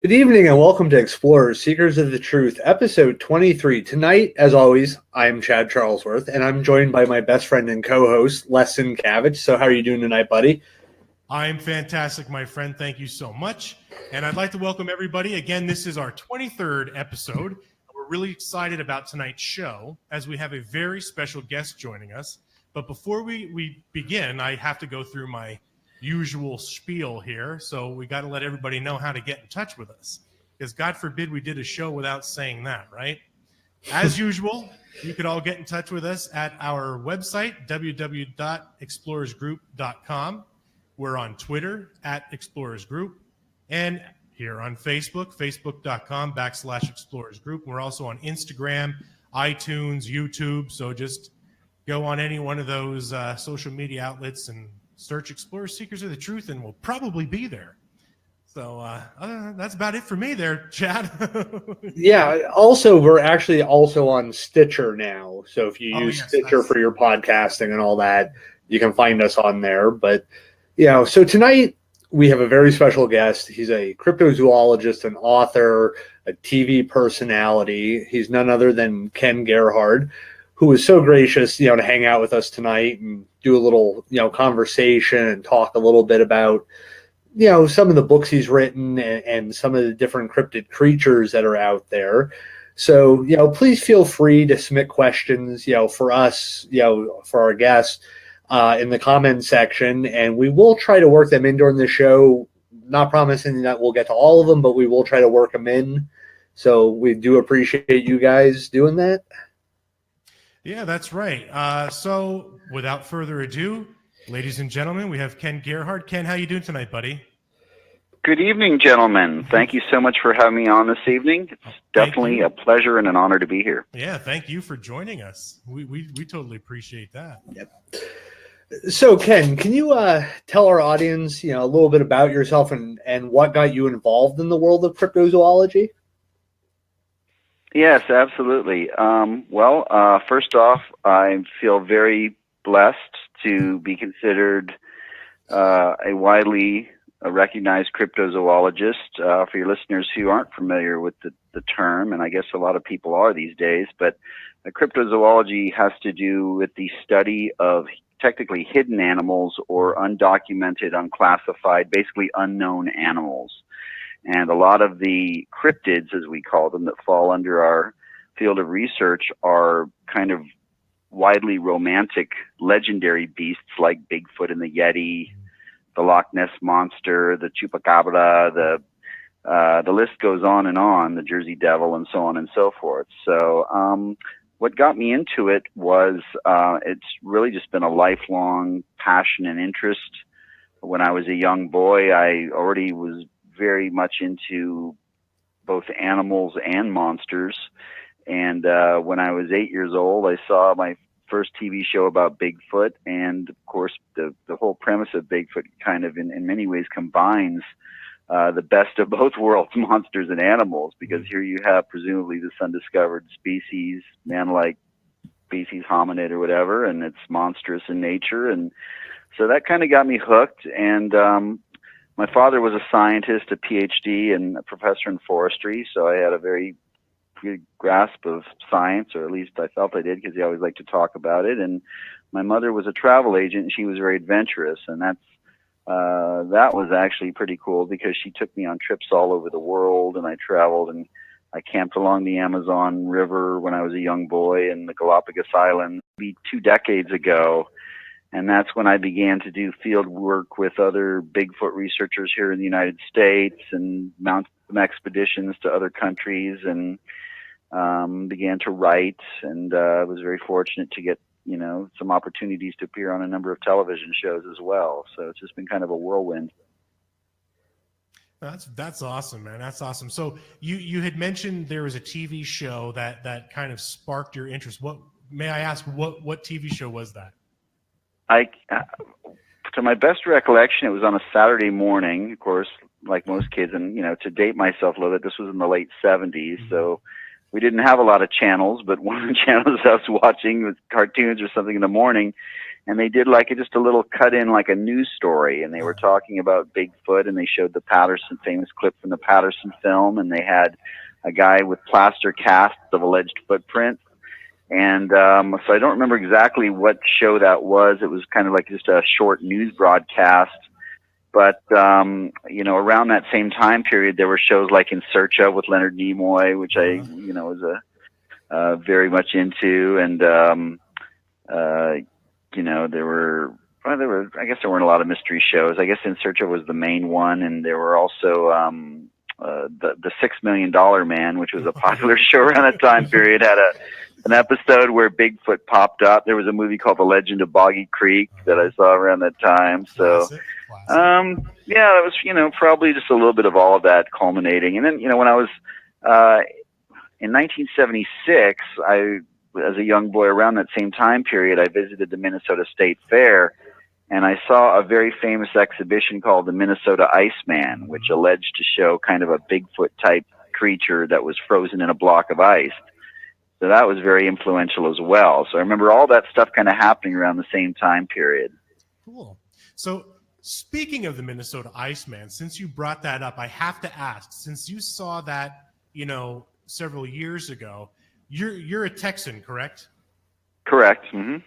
Good evening and welcome to Explorers, Seekers of the Truth, episode 23. Tonight, as always, I'm Chad Charlesworth, and I'm joined by my best friend and co-host, Lesson Cavage. So how are you doing tonight, buddy? I'm fantastic, my friend. Thank you so much. And I'd like to welcome everybody. Again, this is our 23rd episode. We're really excited about tonight's show as we have a very special guest joining us. But before we begin, I have to go through my usual spiel here. So we got to let everybody know how to get in touch with us. Because God forbid we did a show without saying that, right? As usual, you could all get in touch with us at our website, www.explorersgroup.com. We're on Twitter at Explorers Group and here on Facebook, facebook.com/Explorers Group. We're also on Instagram, iTunes, YouTube. So just go on any one of those social media outlets and search Explorers Seekers of the Truth and we'll probably be there. So that's about it for me there, Chad. Yeah, also, we're actually also on Stitcher now. So if you use Stitcher for your podcasting and all that, you can find us on there. But, so tonight we have a very special guest. He's a cryptozoologist, an author, a TV personality. He's none other than Ken Gerhard, who was so gracious, to hang out with us tonight and do a little, conversation and talk a little bit about some of the books he's written and some of the different cryptid creatures that are out there. So, please feel free to submit questions, for us, for our guests in the comment section, and we will try to work them in during the show. Not promising that we'll get to all of them, but we will try to work them in. So we do appreciate you guys doing that. Yeah, that's right. So without further ado, ladies and gentlemen, we have Ken Gerhard. Ken, how you doing tonight, buddy? Good evening, gentlemen. Thank you so much for having me on this evening. It's definitely a pleasure and an honor to be here. Yeah, thank you for joining us. We totally appreciate that. Yep. So, Ken, can you tell our audience, a little bit about yourself and what got you involved in the world of cryptozoology? Yes, absolutely. First off, I feel very blessed to be considered a widely recognized cryptozoologist. For your listeners who aren't familiar with the term, and I guess a lot of people are these days, but cryptozoology has to do with the study of technically hidden animals or undocumented, unclassified, basically unknown animals. And a lot of the cryptids, as we call them, that fall under our field of research are kind of widely romantic, legendary beasts like Bigfoot and the Yeti, the Loch Ness Monster, the Chupacabra, the list goes on, the Jersey Devil, and so on and so forth. So what got me into it was it's really just been a lifelong passion and interest. When I was a young boy, I already was very much into both animals and monsters. And when I was 8 years old, I saw my first TV show about Bigfoot. And of course, the whole premise of Bigfoot kind of in many ways combines the best of both worlds, monsters and animals, because here you have presumably this undiscovered species, man-like species, hominid or whatever, and it's monstrous in nature. And so that kind of got me hooked. And my father was a scientist, a PhD, and a professor in forestry, so I had a very good grasp of science, or at least I felt I did, because he always liked to talk about it. And my mother was a travel agent, and she was very adventurous, and that was actually pretty cool because she took me on trips all over the world, and I traveled, and I camped along the Amazon River when I was a young boy in the Galapagos Islands, maybe 2 decades ago. And that's when I began to do field work with other Bigfoot researchers here in the United States and mount some expeditions to other countries and began to write. And I was very fortunate to get, some opportunities to appear on a number of television shows as well. So it's just been kind of a whirlwind. That's awesome, man. That's awesome. So you had mentioned there was a TV show that kind of sparked your interest. May I ask what TV show was that? To my best recollection, it was on a Saturday morning, of course, like most kids. And, to date myself a little bit, this was in the late 70s. Mm-hmm. So we didn't have a lot of channels, but one of the channels I was watching was cartoons or something in the morning. and they did like just a little cut in, like a news story, and they were talking about Bigfoot, and they showed the famous clip from the Patterson film, and they had a guy with plaster casts of alleged footprints. And so I don't remember exactly what show that was. It was kind of like just a short news broadcast. But, around that same time period, there were shows like In Search Of with Leonard Nimoy, which I, was very much into. And, I guess there weren't a lot of mystery shows. I guess In Search Of was the main one. And there were also the $6 Million Man, which was a popular show around that time period, had an episode where Bigfoot popped up. There was a movie called The Legend of Boggy Creek that I saw around that time. So, that was, probably just a little bit of all of that culminating. And then, when I was in 1976, as a young boy around that same time period, I visited the Minnesota State Fair, and I saw a very famous exhibition called the Minnesota Iceman, which alleged to show kind of a Bigfoot-type creature that was frozen in a block of ice. So that was very influential as well. So I remember all that stuff kind of happening around the same time period. Cool. So speaking of the Minnesota Iceman, since you brought that up, I have to ask, since you saw that, several years ago, you're a Texan, correct? Correct. Mm-hmm.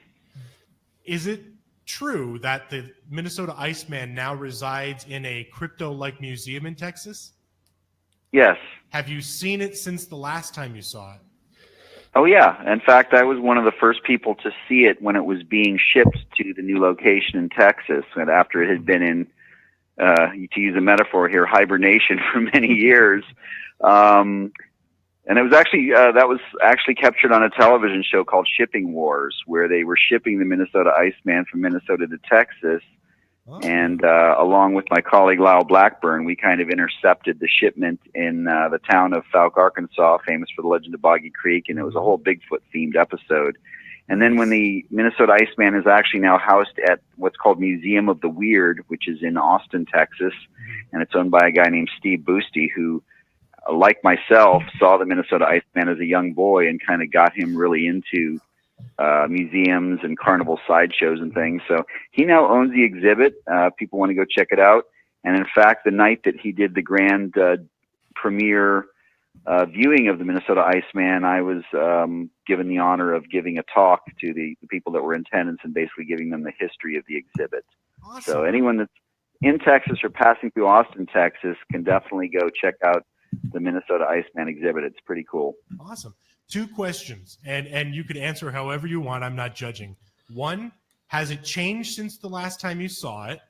Is it true that the Minnesota Iceman now resides in a crypto-like museum in Texas? Yes. Have you seen it since the last time you saw it? Oh, yeah. In fact, I was one of the first people to see it when it was being shipped to the new location in Texas, and after it had been in, to use a metaphor here, hibernation for many years. And it was actually that was actually captured on a television show called Shipping Wars, where they were shipping the Minnesota Iceman from Minnesota to Texas. Oh. And along with my colleague Lyle Blackburn, we kind of intercepted the shipment in the town of Fouke, Arkansas, famous for the legend of Boggy Creek, and it was a whole Bigfoot-themed episode. And then when the Minnesota Iceman is actually now housed at what's called Museum of the Weird, which is in Austin, Texas, and it's owned by a guy named Steve Boosty, who, like myself, saw the Minnesota Iceman as a young boy and kind of got him really into museums and carnival sideshows and things. So he now owns the exhibit. People want to go check it out. And in fact, the night that he did the grand premiere viewing of the Minnesota Iceman, I was given the honor of giving a talk to the people that were in attendance and basically giving them the history of the exhibit. Awesome. So anyone that's in Texas or passing through Austin, Texas, can definitely go check out the Minnesota Iceman exhibit. It's pretty cool. Awesome. 2 questions, and you could answer however you want. I'm not judging. 1, has it changed since the last time you saw it?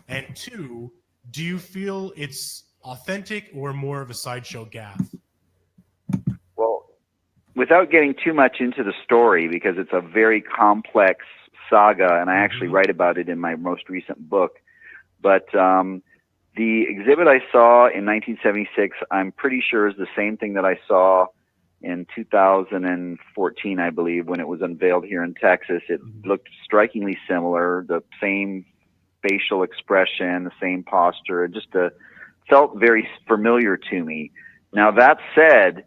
And 2, do you feel it's authentic or more of a sideshow gaffe? Well, without getting too much into the story, because it's a very complex saga, and I actually write about it in my most recent book, but the exhibit I saw in 1976, I'm pretty sure is the same thing that I saw in 2014, I believe, when it was unveiled here in Texas. It looked strikingly similar, the same facial expression, the same posture. It just felt very familiar to me. Now, that said,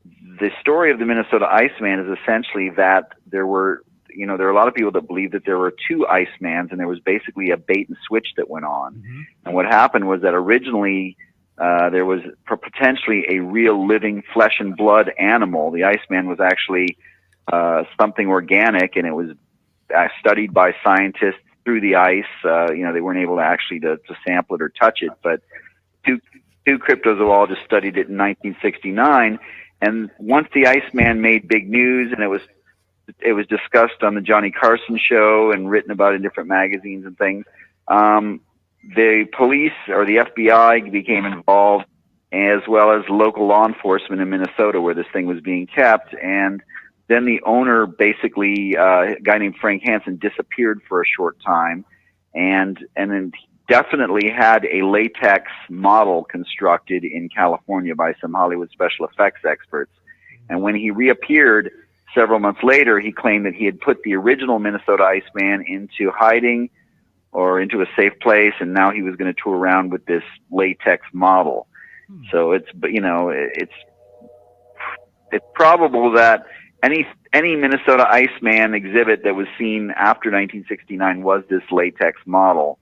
the story of the Minnesota Iceman is essentially that there are a lot of people that believe that there were 2 Icemans, and there was basically a bait and switch that went on. Mm-hmm. And what happened was that originally there was potentially a real living flesh and blood animal. The Iceman was actually something organic, and it was studied by scientists through the ice. They weren't able to actually to sample it or touch it, but two cryptozoologists studied it in 1969. And once the Iceman made big news, and it was discussed on the Johnny Carson show and written about in different magazines and things, the police or the FBI became involved, as well as local law enforcement in Minnesota, where this thing was being kept. And then the owner, basically, a guy named Frank Hansen, disappeared for a short time, and then definitely had a latex model constructed in California by some Hollywood special effects experts. And when he reappeared several months later, he claimed that he had put the original Minnesota Iceman into hiding or into a safe place, and now he was going to tour around with this latex model. So it's probable that any Minnesota Iceman exhibit that was seen after 1969 was this latex model.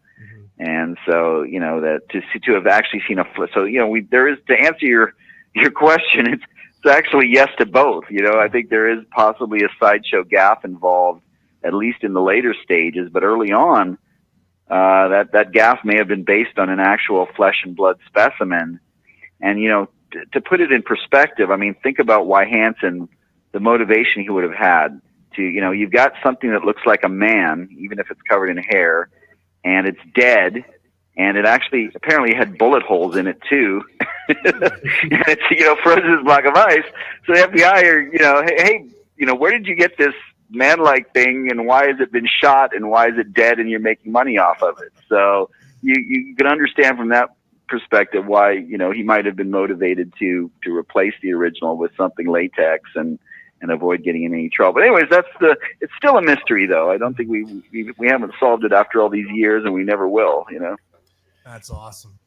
And so, that to have actually seen so, there is, to answer your question, it's actually yes to both. I think there is possibly a sideshow gaff involved, at least in the later stages, but early on, that gaff may have been based on an actual flesh and blood specimen. And, to put it in perspective, I mean, think about why Hansen, the motivation he would have had to, you've got something that looks like a man, even if it's covered in hair, and it's dead, and it actually apparently had bullet holes in it too. And it's, frozen as a block of ice. So the FBI are, hey, where did you get this man-like thing, and why has it been shot, and why is it dead, and you're making money off of it? So you can understand from that perspective why, he might have been motivated to replace the original with something latex and avoid getting in any trouble. But anyways, it's still a mystery, though. I don't think we haven't solved it after all these years, and we never will, That's awesome.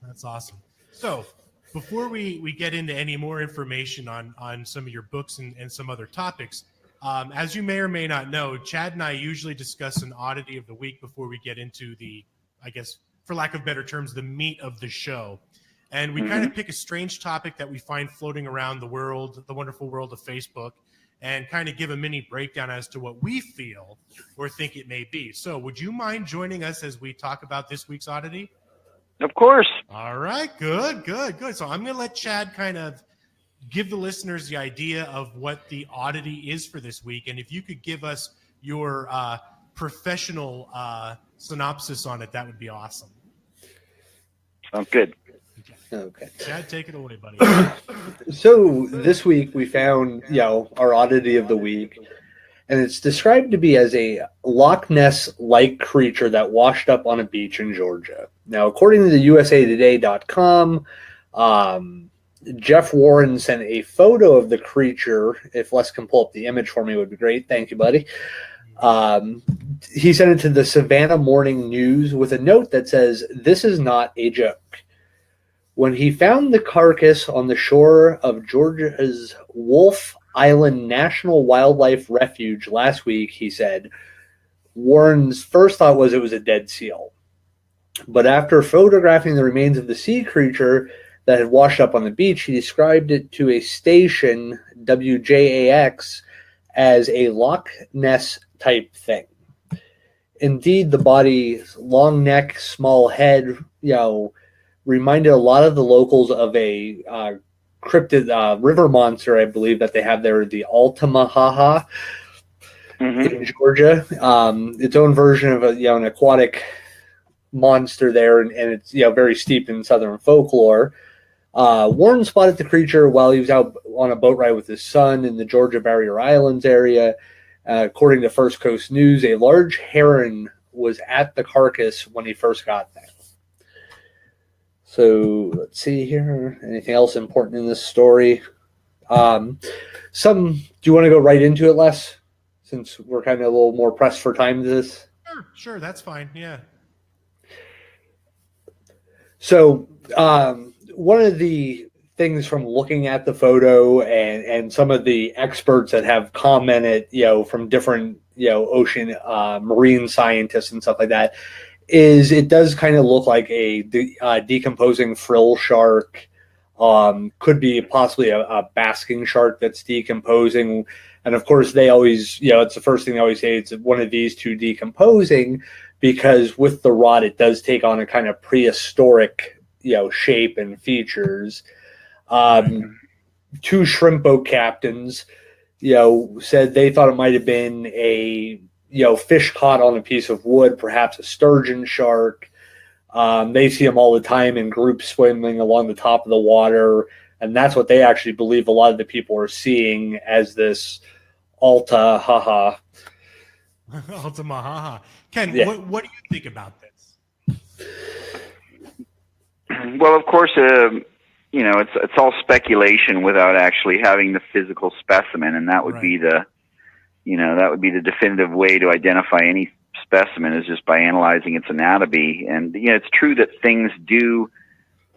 So before we get into any more information on some of your books and some other topics, as you may or may not know, Chad and I usually discuss an oddity of the week before we get into the, I guess, for lack of better terms, the meat of the show. And we kind of pick a strange topic that we find floating around the world, the wonderful world of Facebook, and kind of give a mini breakdown as to what we feel or think it may be. So would you mind joining us as we talk about this week's oddity? Of course. All right, good. So I'm going to let Chad kind of give the listeners the idea of what the oddity is for this week. And if you could give us your professional synopsis on it, that would be awesome. Sounds good. Okay. Chad, take it away, buddy. So this week we found, our oddity of the week, and it's described to be as a Loch Ness-like creature that washed up on a beach in Georgia. Now, according to the USAtoday.com, Jeff Warren sent a photo of the creature. If Les can pull up the image for me, it would be great. Thank you, buddy. He sent it to the Savannah Morning News with a note that says, "This is not a joke." When he found the carcass on the shore of Georgia's Wolf Island National Wildlife Refuge last week, he said, Warren's first thought was it was a dead seal. But after photographing the remains of the sea creature that had washed up on the beach, he described it to a station, WJAX, as a Loch Ness type thing. Indeed, the body's long neck, small head, reminded a lot of the locals of a cryptid river monster, I believe, that they have there, the Altamahaha in Georgia. Its own version of an aquatic monster there, and it's very steeped in southern folklore. Warren spotted the creature while he was out on a boat ride with his son in the Georgia Barrier Islands area. According to First Coast News, a large heron was at the carcass when he first got there. So let's see here. Anything else important in this story? Do you want to go right into it, Les? Since we're kind of a little more pressed for time to this. Sure, that's fine. Yeah. So one of the things from looking at the photo and some of the experts that have commented, from different, ocean marine scientists and stuff like that, is it does kind of look like a decomposing frill shark. Could be possibly a basking shark that's decomposing. And of course, they always, it's the first thing they always say, it's one of these two decomposing, because with the rot, it does take on a kind of prehistoric, shape and features. Two shrimp boat captains, said they thought it might have been a fish caught on a piece of wood, perhaps a sturgeon shark. They see them all the time in groups swimming along the top of the water, and that's what they actually believe a lot of the people are seeing as this Altamahaha. Altamahaha. Ken, what do you think about this? Well, of course, it's all speculation without actually having the physical specimen, and that would be the definitive way to identify any specimen, is just by analyzing its anatomy. And it's true that things do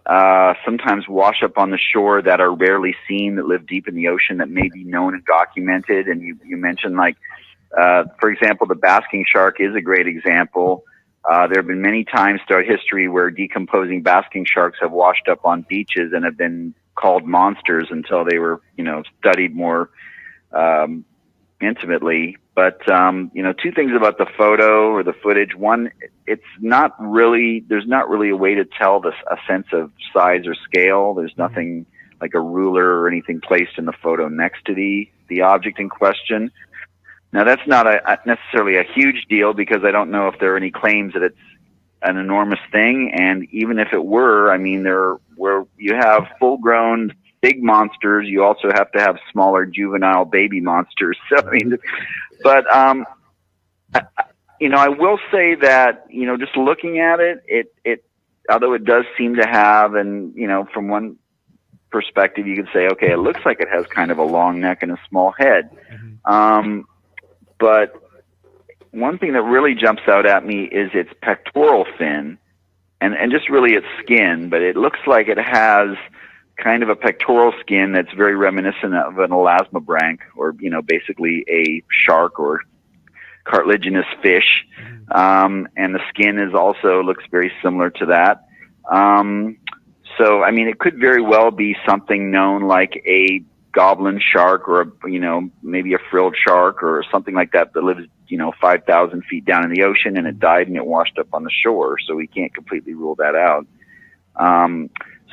sometimes wash up on the shore that are rarely seen, that live deep in the ocean, that may be known and documented. And you mentioned, like, for example, the basking shark is a great example. There have been many times throughout history where decomposing basking sharks have washed up on beaches and have been called monsters until they were, studied more intimately. But, two things about the photo or the footage. One, there's not really a way to tell a sense of size or scale. There's nothing like a ruler or anything placed in the photo next to the object in question. Now, that's not necessarily a huge deal, because I don't know if there are any claims that it's an enormous thing. And even if it were, I mean, where you have full-grown big monsters, you also have to have smaller juvenile baby monsters. So, I mean, but, I will say that, just looking at it, although it does seem to have, and, from one perspective, you could say, okay, it looks like it has kind of a long neck and a small head. But one thing that really jumps out at me is its pectoral fin and just really its skin. But it looks like it has kind of a pectoral skin that's very reminiscent of an elasmobranch, or, basically a shark or cartilaginous fish. And the skin looks very similar to that. So, I mean, it could very well be something known like a goblin shark, or maybe a frilled shark or something like that lives 5,000 feet down in the ocean, and it died and it washed up on the shore. So we can't completely rule that out.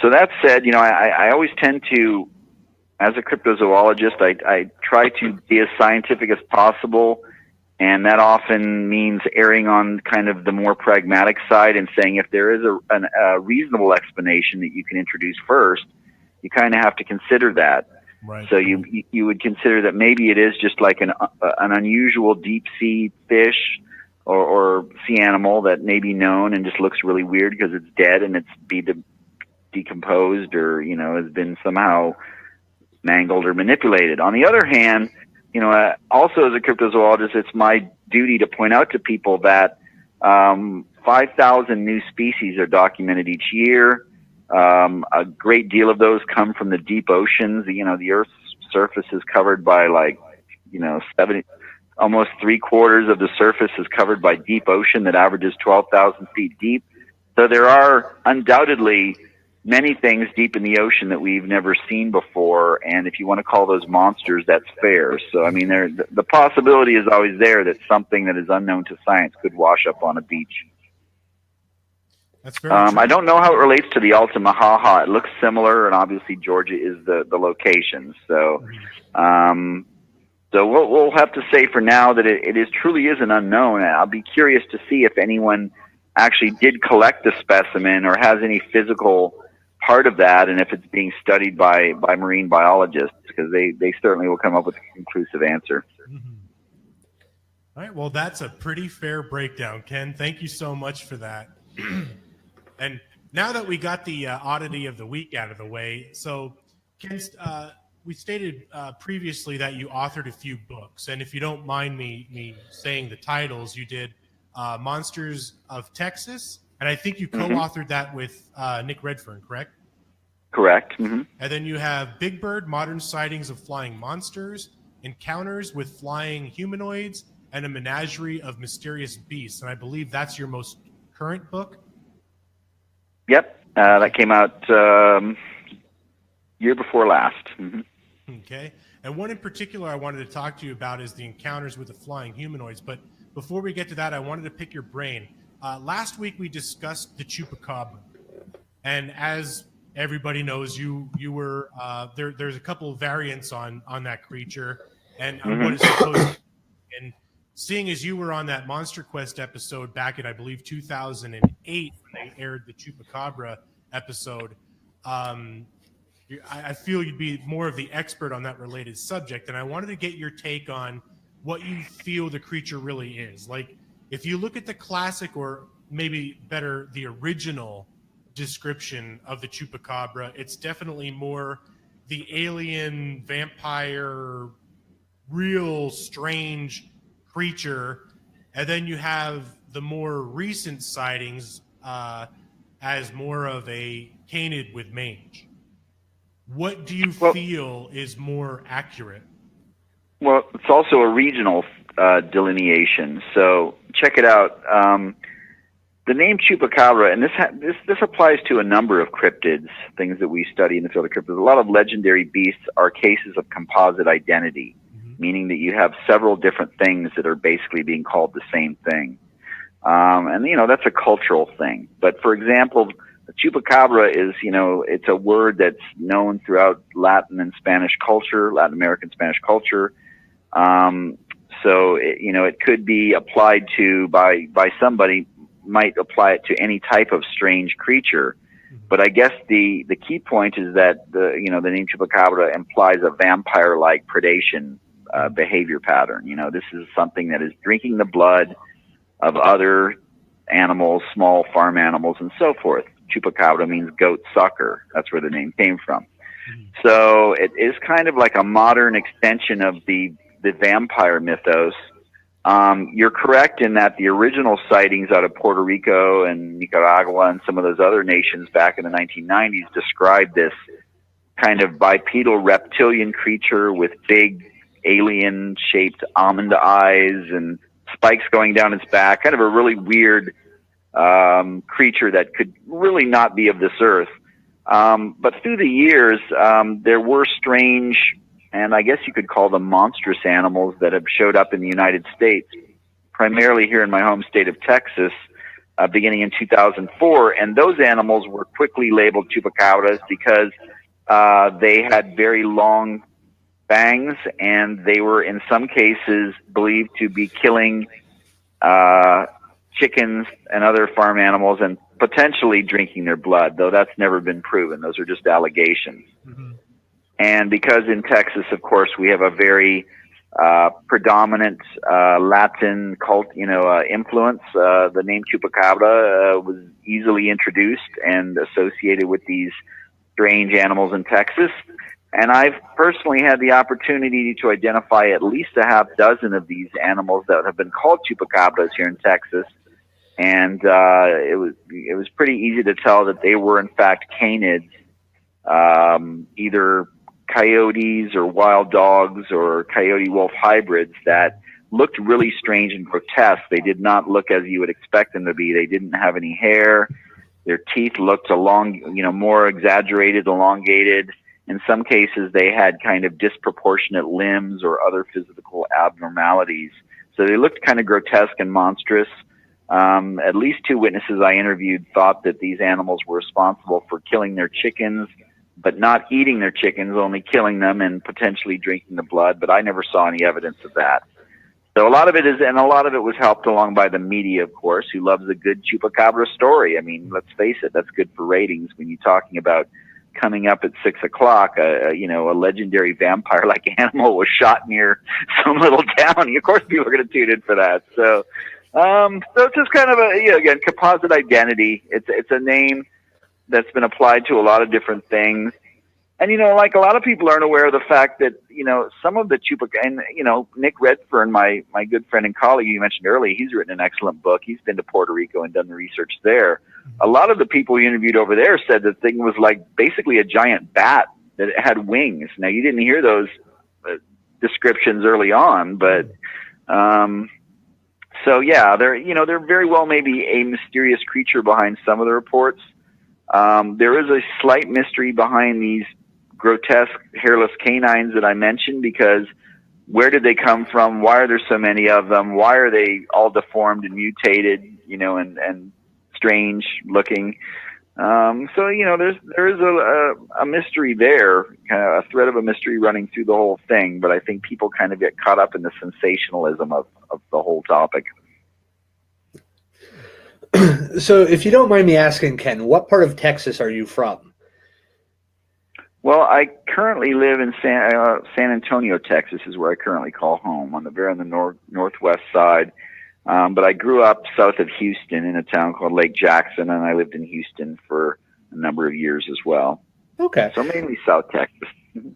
So that said, I always tend to, as a cryptozoologist, I try to be as scientific as possible, and that often means erring on kind of the more pragmatic side and saying, if there is a reasonable explanation that you can introduce first, you kind of have to consider that. Right. So you would consider that maybe it is just like an unusual deep sea fish or sea animal that may be known and just looks really weird because it's dead and it's decomposed, or has been somehow mangled or manipulated. On the other hand, also as a cryptozoologist, it's my duty to point out to people that 5,000 new species are documented each year. A great deal of those come from the deep oceans. The Earth's surface is covered by almost 3/4 of the surface is covered by deep ocean that averages 12,000 feet deep. So there are undoubtedly many things deep in the ocean that we've never seen before. And if you want to call those monsters, that's fair. So, I mean, the possibility is always there that something that is unknown to science could wash up on a beach. That's very true. I don't know how it relates to the Altamaha. It looks similar, and obviously Georgia is the location. So, so we'll have to say for now that it truly is an unknown. I'll be curious to see if anyone actually did collect the specimen or has any physical part of that, and if it's being studied by marine biologists, because they certainly will come up with a conclusive answer. All right. Well, that's a pretty fair breakdown, Ken. Thank you so much for that. And now that we got the oddity of the week out of the way, so Ken, we stated previously that you authored a few books, and if you don't mind me saying the titles, you did Monsters of Texas, and I think you co-authored that with Nick Redfern, correct? Correct. Mm-hmm. And then you have Big Bird, Modern Sightings of Flying Monsters, Encounters with Flying Humanoids, and a Menagerie of Mysterious Beasts, and I believe that's your most current book? Yep, that came out year before last. Mm-hmm. Okay, and one in particular I wanted to talk to you about is the Encounters with the Flying Humanoids, but before we get to that, I wanted to pick your brain. Last week we discussed the Chupacabra, and as everybody knows, you were there's a couple of variants on that creature, and what it's supposed to be. And seeing as you were on that Monster Quest episode back in, I believe, 2008, when they aired the Chupacabra episode, I feel you'd be more of the expert on that related subject, and I wanted to get your take on what you feel the creature really is. Like, if you look at the classic, or maybe better, the original description of the Chupacabra, it's definitely more the alien, vampire, real strange creature. And then you have the more recent sightings as more of a canid with mange. What do you feel is more accurate? Well, it's also a regional delineation. So check it out. The name Chupacabra, and this applies to a number of cryptids, things that we study in the field of cryptids. A lot of legendary beasts are cases of composite identity, meaning that you have several different things that are basically being called the same thing. And, that's a cultural thing. But, for example, the Chupacabra is, it's a word that's known throughout Latin and Spanish culture, Latin American Spanish culture. So, it could be applied to by somebody, might apply it to any type of strange creature. But I guess the key point is that the name Chupacabra implies a vampire-like predation behavior pattern. This is something that is drinking the blood of other animals, small farm animals, and so forth. Chupacabra means goat sucker. That's where the name came from. So it is kind of like a modern extension of the vampire mythos. You're correct in that the original sightings out of Puerto Rico and Nicaragua and some of those other nations back in the 1990s described this kind of bipedal reptilian creature with big alien-shaped almond eyes and spikes going down its back, kind of a really weird creature that could really not be of this earth. But through the years, there were strange, and I guess you could call them monstrous animals that have showed up in the United States, primarily here in my home state of Texas, beginning in 2004. And those animals were quickly labeled chupacabras because they had very long fangs, and they were in some cases believed to be killing chickens and other farm animals and potentially drinking their blood, though that's never been proven. Those are just allegations. And because in Texas, of course, we have a very predominant Latin cult, influence, the name Chupacabra was easily introduced and associated with these strange animals in Texas. And I've personally had the opportunity to identify at least a half dozen of these animals that have been called Chupacabras here in Texas. And it was pretty easy to tell that they were, in fact, canids, either coyotes or wild dogs or coyote-wolf hybrids that looked really strange and grotesque. They did not look as you would expect them to be. They didn't have any hair. Their teeth looked more exaggerated, elongated. In some cases, they had kind of disproportionate limbs or other physical abnormalities. So they looked kind of grotesque and monstrous. At least two witnesses I interviewed thought that these animals were responsible for killing their chickens, but not eating their chickens, only killing them and potentially drinking the blood. But I never saw any evidence of that. So a lot of it was helped along by the media, of course, who loves a good Chupacabra story. I mean, let's face it, that's good for ratings when you're talking about coming up at 6 o'clock, a legendary vampire-like animal was shot near some little town. Of course, people are going to tune in for that. So it's just kind of again, composite identity. It's a name that's been applied to a lot of different things. And, like a lot of people aren't aware of the fact that, some of the Chupacabra, and, Nick Redfern, my good friend and colleague you mentioned earlier, he's written an excellent book. He's been to Puerto Rico and done the research there. A lot of the people we interviewed over there said the thing was like basically a giant bat that it had wings. Now, you didn't hear those descriptions early on, but so yeah, they're very well maybe a mysterious creature behind some of the reports. There is a slight mystery behind these grotesque hairless canines that I mentioned, because where did they come from? Why are there so many of them? Why are they all deformed and mutated, and strange looking? So, there is a mystery there, kind of a thread of a mystery running through the whole thing, but I think people kind of get caught up in the sensationalism of the whole topic. So if you don't mind me asking, Ken, what part of Texas are you from? Well, I currently live in San Antonio, Texas, is where I currently call home, on the northwest side. But I grew up south of Houston in a town called Lake Jackson, and I lived in Houston for a number of years as well. Okay. So mainly South Texas.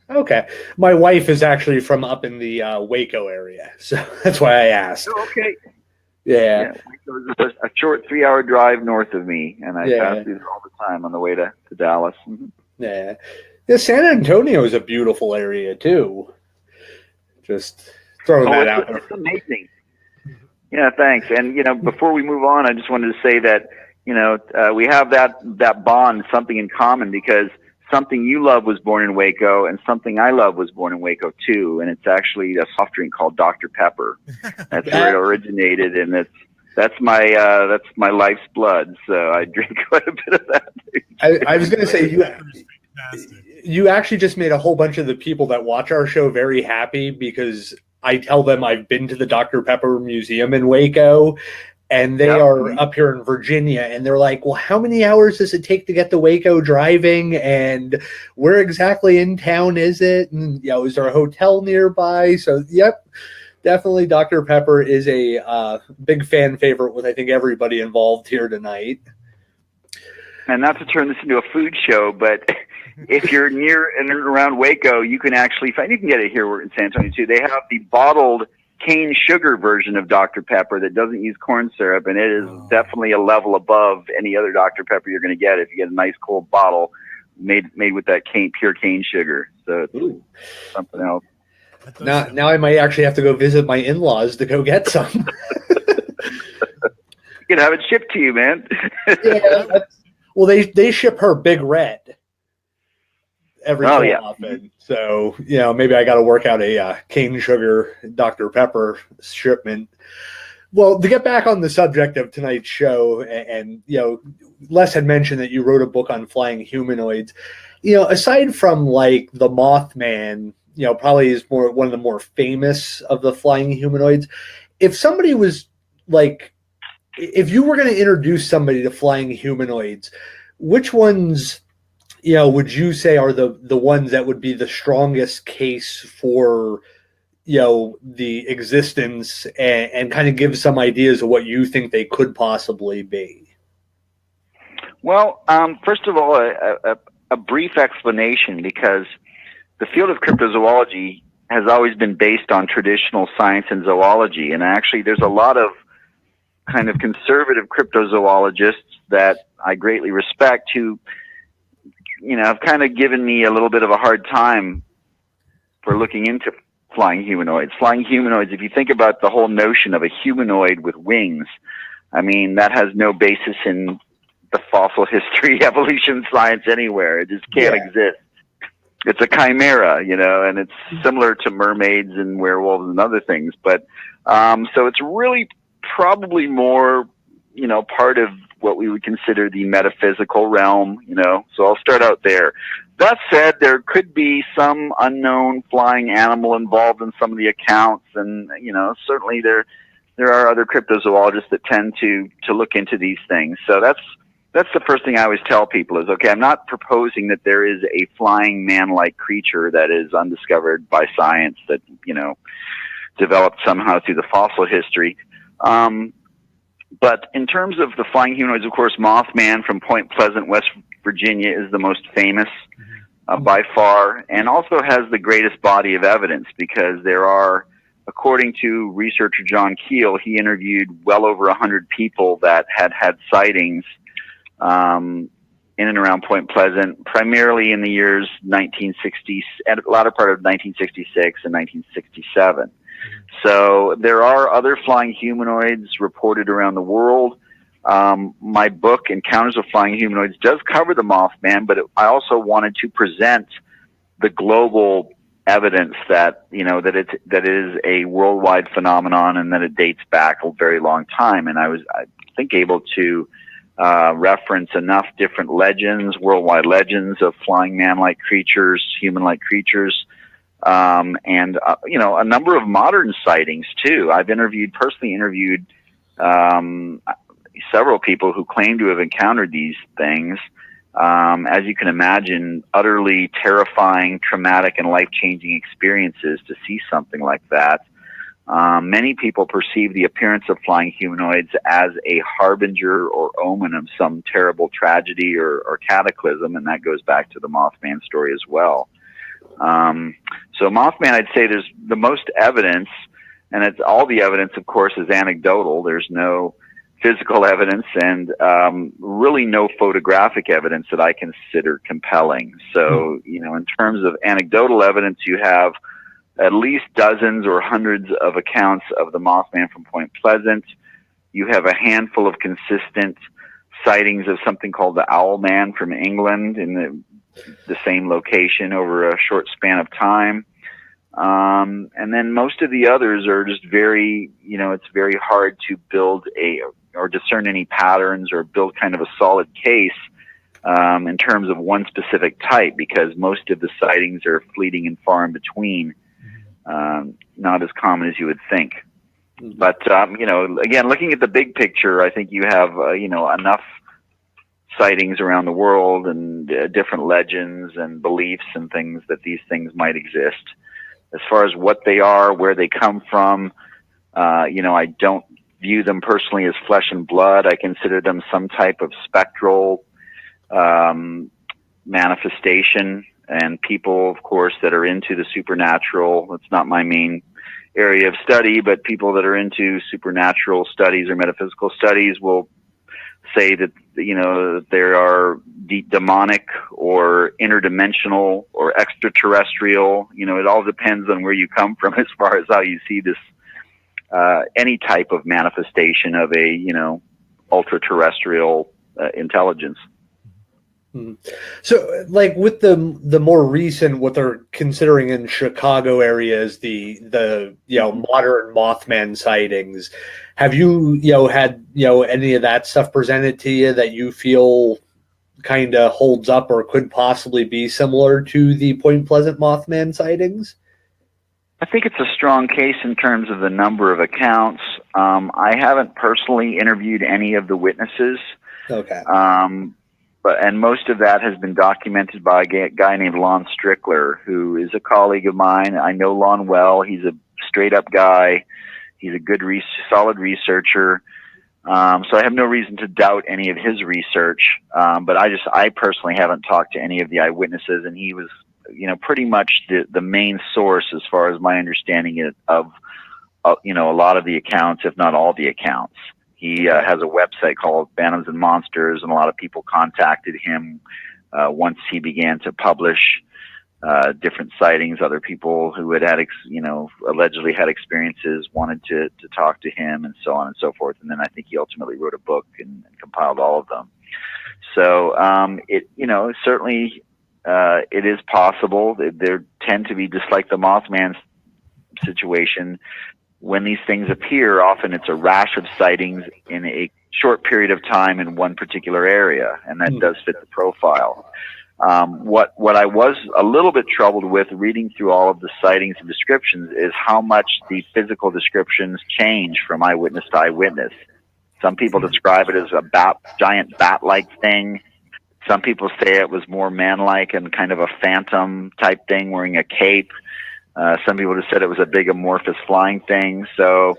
Okay. My wife is actually from up in the Waco area, so that's why I asked. Oh, okay. Yeah. Waco is a short 3-hour drive north of me, and I pass through there all the time on the way to Dallas. Mm-hmm. Yeah. Yeah, San Antonio is a beautiful area too. Just throwing that out there. It's amazing. Yeah, thanks. And before we move on, I just wanted to say that we have that bond, something in common, because something you love was born in Waco, and something I love was born in Waco too. And it's actually a soft drink called Dr. Pepper. That's where it originated, and that's my life's blood. So I drink quite a bit of that. I was going to say you actually just made a whole bunch of the people that watch our show very happy, because I tell them I've been to the Dr. Pepper Museum in Waco, and they are up here in Virginia, and they're like, well, how many hours does it take to get to Waco driving, and where exactly in town is it, and is there a hotel nearby? So definitely Dr. Pepper is a big fan favorite with, I think, everybody involved here tonight. And not to turn this into a food show, but if you're near and around Waco, you can actually find, you can get it here in San Antonio too. They have the bottled cane sugar version of Dr. Pepper that doesn't use corn syrup, and it is definitely a level above any other Dr. Pepper you're going to get if you get a nice cold bottle made with that pure cane sugar. So it's something else. Now I might actually have to go visit my in-laws to go get some. You can have it shipped to you, man. Well, they ship her Big Red every so often. So, maybe I got to work out a cane sugar Dr. Pepper shipment. Well, to get back on the subject of tonight's show, and Les had mentioned that you wrote a book on flying humanoids. Aside from like the Mothman, probably is one of the more famous of the flying humanoids. If somebody was like, if you were going to introduce somebody to flying humanoids, which ones, would you say are the ones that would be the strongest case for, the existence, and kind of give some ideas of what you think they could possibly be? Well, first of all, a brief explanation, because the field of cryptozoology has always been based on traditional science and zoology. And actually, there's a lot of kind of conservative cryptozoologists that I greatly respect who, have kind of given me a little bit of a hard time for looking into flying humanoids. Flying humanoids, if you think about the whole notion of a humanoid with wings, I mean, that has no basis in the fossil history, evolution science anywhere. It just can't exist. It's a chimera, and it's similar to mermaids and werewolves and other things. But so it's really probably more, part of what we would consider the metaphysical realm, So I'll start out there. That said, there could be some unknown flying animal involved in some of the accounts, and certainly there are other cryptozoologists that tend to look into these things. So that's the first thing I always tell people is, okay, I'm not proposing that there is a flying man-like creature that is undiscovered by science that, developed somehow through the fossil history. But in terms of the flying humanoids, of course, Mothman from Point Pleasant, West Virginia is the most famous by far, and also has the greatest body of evidence, because there are, according to researcher John Keel, he interviewed well over 100 people that had sightings in and around Point Pleasant, primarily in the years 1960s, at the latter part of 1966 and 1967. So there are other flying humanoids reported around the world. My book, Encounters with Flying Humanoids, does cover the Mothman, but I also wanted to present the global evidence that, that it is a worldwide phenomenon, and that it dates back a very long time. And I think, able to reference enough different legends, worldwide legends of flying man-like creatures, human-like creatures, and a number of modern sightings too. I've personally interviewed several people who claim to have encountered these things. As you can imagine, utterly terrifying, traumatic, and life-changing experiences to see something like that. Many people perceive the appearance of flying humanoids as a harbinger or omen of some terrible tragedy or cataclysm, and that goes back to the Mothman story as well. So Mothman, I'd say there's the most evidence. and it's all the evidence, of course, is anecdotal. There's no physical evidence and really no photographic evidence that I consider compelling. So, in terms of anecdotal evidence, you have at least dozens or hundreds of accounts of the Mothman from Point Pleasant. You have a handful of consistent sightings of something called the Owl Man from England in the same location over a short span of time. And then most of the others are just very, it's very hard to build or discern any patterns or build kind of a solid case in terms of one specific type, because most of the sightings are fleeting and far in between, not as common as you would think. But, again, looking at the big picture, I think you have, enough sightings around the world and different legends and beliefs and things that these things might exist. As far as what they are, where they come from, I don't view them personally as flesh and blood. I consider them some type of spectral manifestation, and people, of course, that are into the supernatural. It's not my main area of study, but people that are into supernatural studies or metaphysical studies will say that, there are demonic or interdimensional or extraterrestrial. It all depends on where you come from as far as how you see this, any type of manifestation of a, ultra-terrestrial intelligence. So, like with the more recent, what they're considering in Chicago area is the modern Mothman sightings. Have you had any of that stuff presented to you that you feel kind of holds up or could possibly be similar to the Point Pleasant Mothman sightings? I think it's a strong case in terms of the number of accounts. I haven't personally interviewed any of the witnesses. Okay. And most of that has been documented by a guy named Lon Strickler, who is a colleague of mine. I know Lon well. He's a straight-up guy. He's a good, solid researcher. So I have no reason to doubt any of his research. But I personally haven't talked to any of the eyewitnesses, and he was, pretty much the main source as far as my understanding of a lot of the accounts, if not all the accounts. He has a website called Phantoms and Monsters, and a lot of people contacted him once he began to publish different sightings. Other people who had allegedly had experiences wanted to talk to him, and so on and so forth. And then I think he ultimately wrote a book and compiled all of them. So certainly it is possible. There tend to be, just like the Mothman situation, when these things appear, often it's a rash of sightings in a short period of time in one particular area, and that does fit the profile. What I was a little bit troubled with reading through all of the sightings and descriptions is how much the physical descriptions change from eyewitness to eyewitness. Some people describe it as a giant bat-like thing. Some people say it was more man-like and kind of a phantom type thing wearing a cape. Some people just said it was a big amorphous flying thing. So,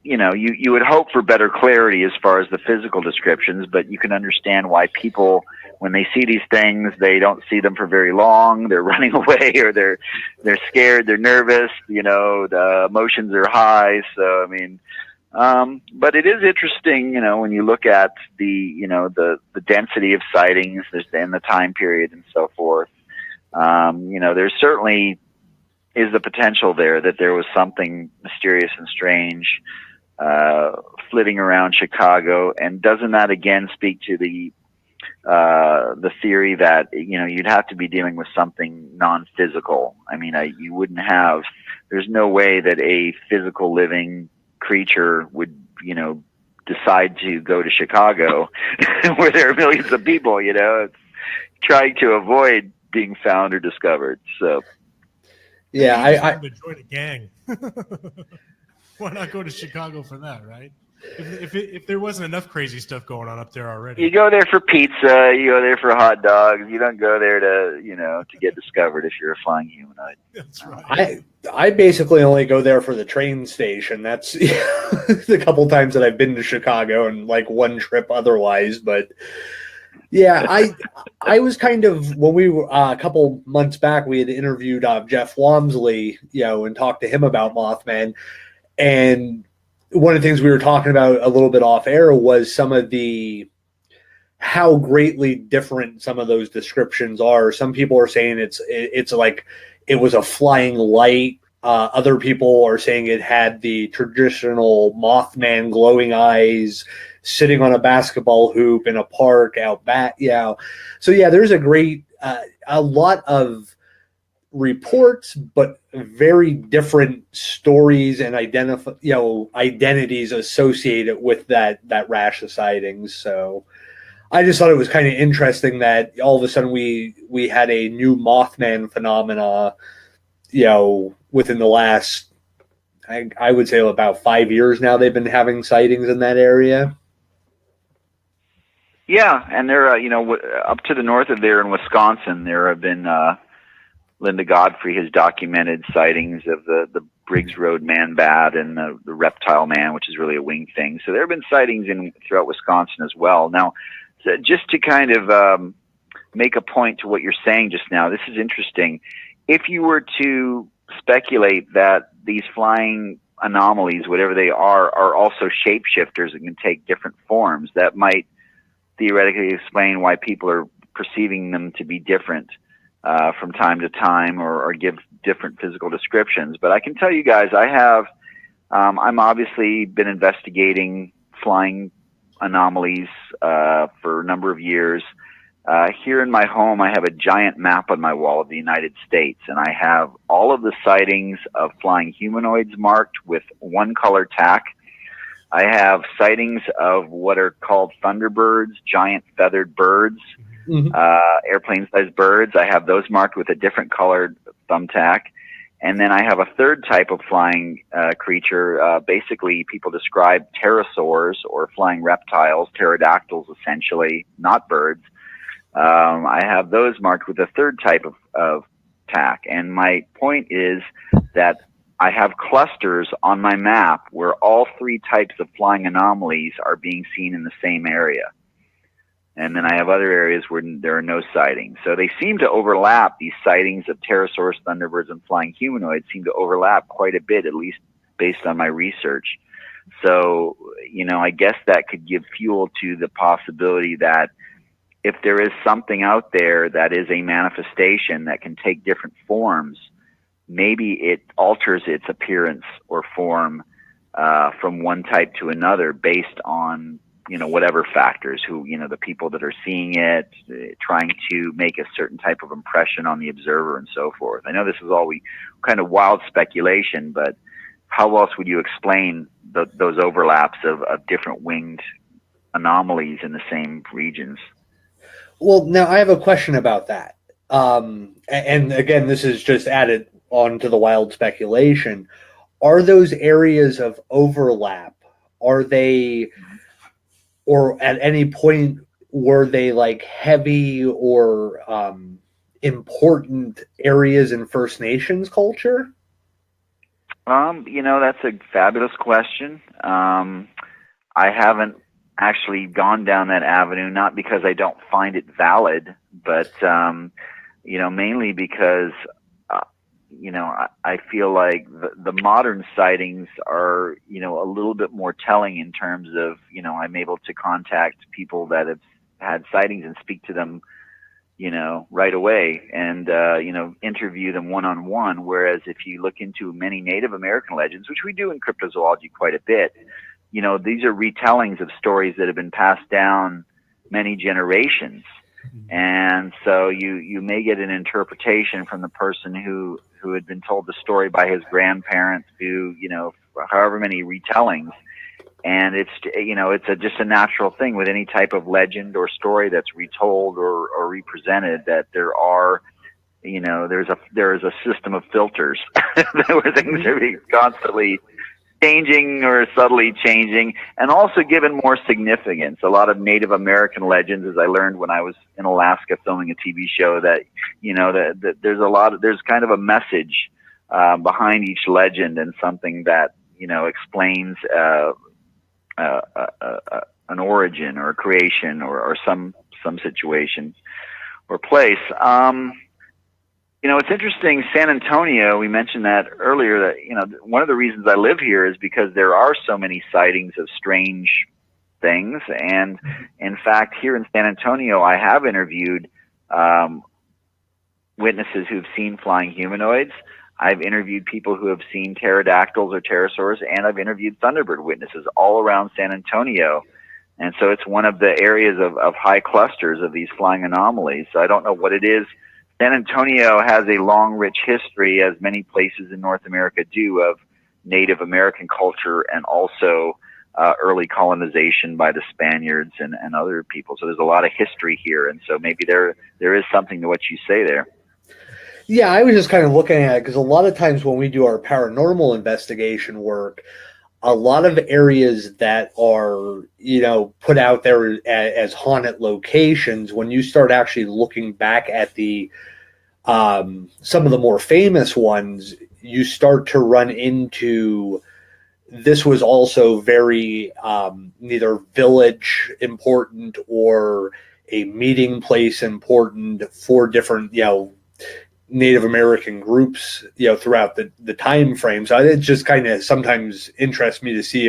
you would hope for better clarity as far as the physical descriptions, but you can understand why people, when they see these things, they don't see them for very long. They're running away, or they're scared, they're nervous, the emotions are high. So, but it is interesting, when you look at the density of sightings and the time period and so forth. There certainly is the potential there that there was something mysterious and strange flitting around Chicago. And doesn't that again speak to the theory that you'd have to be dealing with something non-physical? You wouldn't have. There's no way that a physical living creature would decide to go to Chicago where there are millions of people. It's trying to avoid being found or discovered. So yeah, I to join a gang. Why not go to Chicago for that, right? If there wasn't enough crazy stuff going on up there already. You go there for pizza, you go there for hot dogs. You don't go there to get discovered if you're a flying humanoid. That's right. I basically only go there for the train station. That's the couple times that I've been to Chicago, and like one trip otherwise, but Yeah, I was kind of, when we were a couple months back, we had interviewed Jeff Wamsley, and talked to him about Mothman. And one of the things we were talking about a little bit off air was some of how greatly different some of those descriptions are. Some people are saying it's like it was a flying light. Other people are saying it had the traditional Mothman glowing eyes, sitting on a basketball hoop in a park out back. So there's a lot of reports, but very different stories and identities associated with that rash of sightings. So I just thought it was kind of interesting that all of a sudden we had a new Mothman phenomena, within the last, I would say about 5 years now, they've been having sightings in that area. Yeah, and there, up to the north of there in Wisconsin, there have been Linda Godfrey has documented sightings of the Briggs Road man bat and the reptile man, which is really a winged thing. So there have been sightings throughout Wisconsin as well. Now, just to kind of make a point to what you're saying just now, this is interesting. If you were to speculate that these flying anomalies, whatever they are also shapeshifters and can take different forms, that might theoretically explain why people are perceiving them to be different from time to time, or give different physical descriptions. But I can tell you guys, I'm obviously been investigating flying anomalies for a number of years. Here in my home, I have a giant map on my wall of the United States, and I have all of the sightings of flying humanoids marked with one color tack. I have sightings of what are called thunderbirds, giant feathered birds, airplane-sized birds. I have those marked with a different colored thumbtack. And then I have a third type of flying creature. Basically, people describe pterosaurs, or flying reptiles, pterodactyls essentially, not birds. I have those marked with a third type of tack. And my point is that I have clusters on my map where all three types of flying anomalies are being seen in the same area. And then I have other areas where there are no sightings. So they seem to overlap. These sightings of pterosaurs, thunderbirds, and flying humanoids seem to overlap quite a bit, at least based on my research. So, I guess that could give fuel to the possibility that if there is something out there that is a manifestation that can take different forms, maybe it alters its appearance or form from one type to another based on, whatever factors, the people that are seeing it, trying to make a certain type of impression on the observer and so forth. I know this is all kind of wild speculation, but how else would you explain those overlaps of different winged anomalies in the same regions? Well, now I have a question about that. And again, this is just added on to the wild speculation. Are those areas of overlap, are they, or at any point were they like heavy or important areas in First Nations culture? That's a fabulous question. I haven't actually gone down that avenue, not because I don't find it valid, but, mainly because, I feel like the modern sightings are, a little bit more telling in terms of, I'm able to contact people that have had sightings and speak to them, right away and, interview them one-on-one. Whereas if you look into many Native American legends, which we do in cryptozoology quite a bit, these are retellings of stories that have been passed down many generations. And so you may get an interpretation from the person who had been told the story by his grandparents through, however many retellings. And it's just a natural thing with any type of legend or story that's retold or represented, that there is a system of filters where things are being constantly changing or subtly changing, and also given more significance. A lot of Native American legends, as I learned when I was in Alaska filming a TV show, that that there's kind of a message behind each legend, and something that explains an origin or a creation or some some situation or place. It's interesting. San Antonio, we mentioned that earlier, that, one of the reasons I live here is because there are so many sightings of strange things. And in fact, here in San Antonio, I have interviewed witnesses who've seen flying humanoids. I've interviewed people who have seen pterodactyls or pterosaurs, and I've interviewed thunderbird witnesses all around San Antonio. And so it's one of the areas of high clusters of these flying anomalies. So I don't know what it is. San Antonio has a long, rich history, as many places in North America do, of Native American culture and also early colonization by the Spaniards and other people. So there's a lot of history here. And so maybe there is something to what you say there. Yeah, I was just kind of looking at it because a lot of times when we do our paranormal investigation work, a lot of areas that are, put out there as haunted locations, when you start actually looking back at the some of the more famous ones, you start to run into this was also very neither village important or a meeting place important for different, Native American groups, throughout the time frame. So it just kind of sometimes interests me to see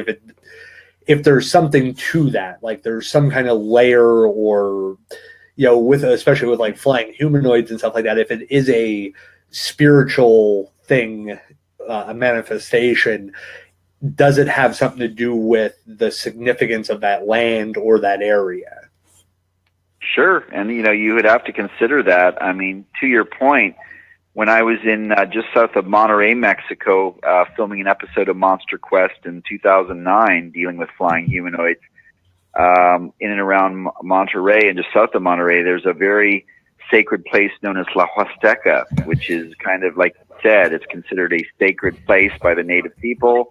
if there's something to that, like there's some kind of layer or, especially with like flying humanoids and stuff like that, if it is a spiritual thing, a manifestation, does it have something to do with the significance of that land or that area? Sure. And, you would have to consider that. I mean, to your point, when I was in just south of Monterrey, Mexico, filming an episode of Monster Quest in 2009, dealing with flying humanoids, in and around Monterrey and just south of Monterrey, there's a very sacred place known as La Huasteca, which is kind of like you said, it's considered a sacred place by the native people.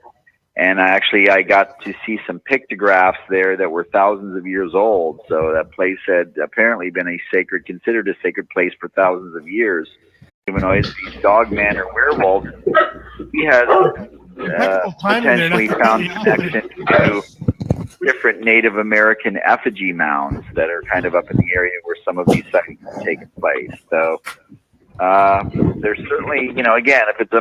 And I got to see some pictographs there that were thousands of years old. So that place had apparently been considered a sacred place for thousands of years. Humanoids, these Dogman or werewolves, he has potentially found connection to different Native American effigy mounds that are kind of up in the area where some of these sightings have taken place. So there's certainly, again, if it's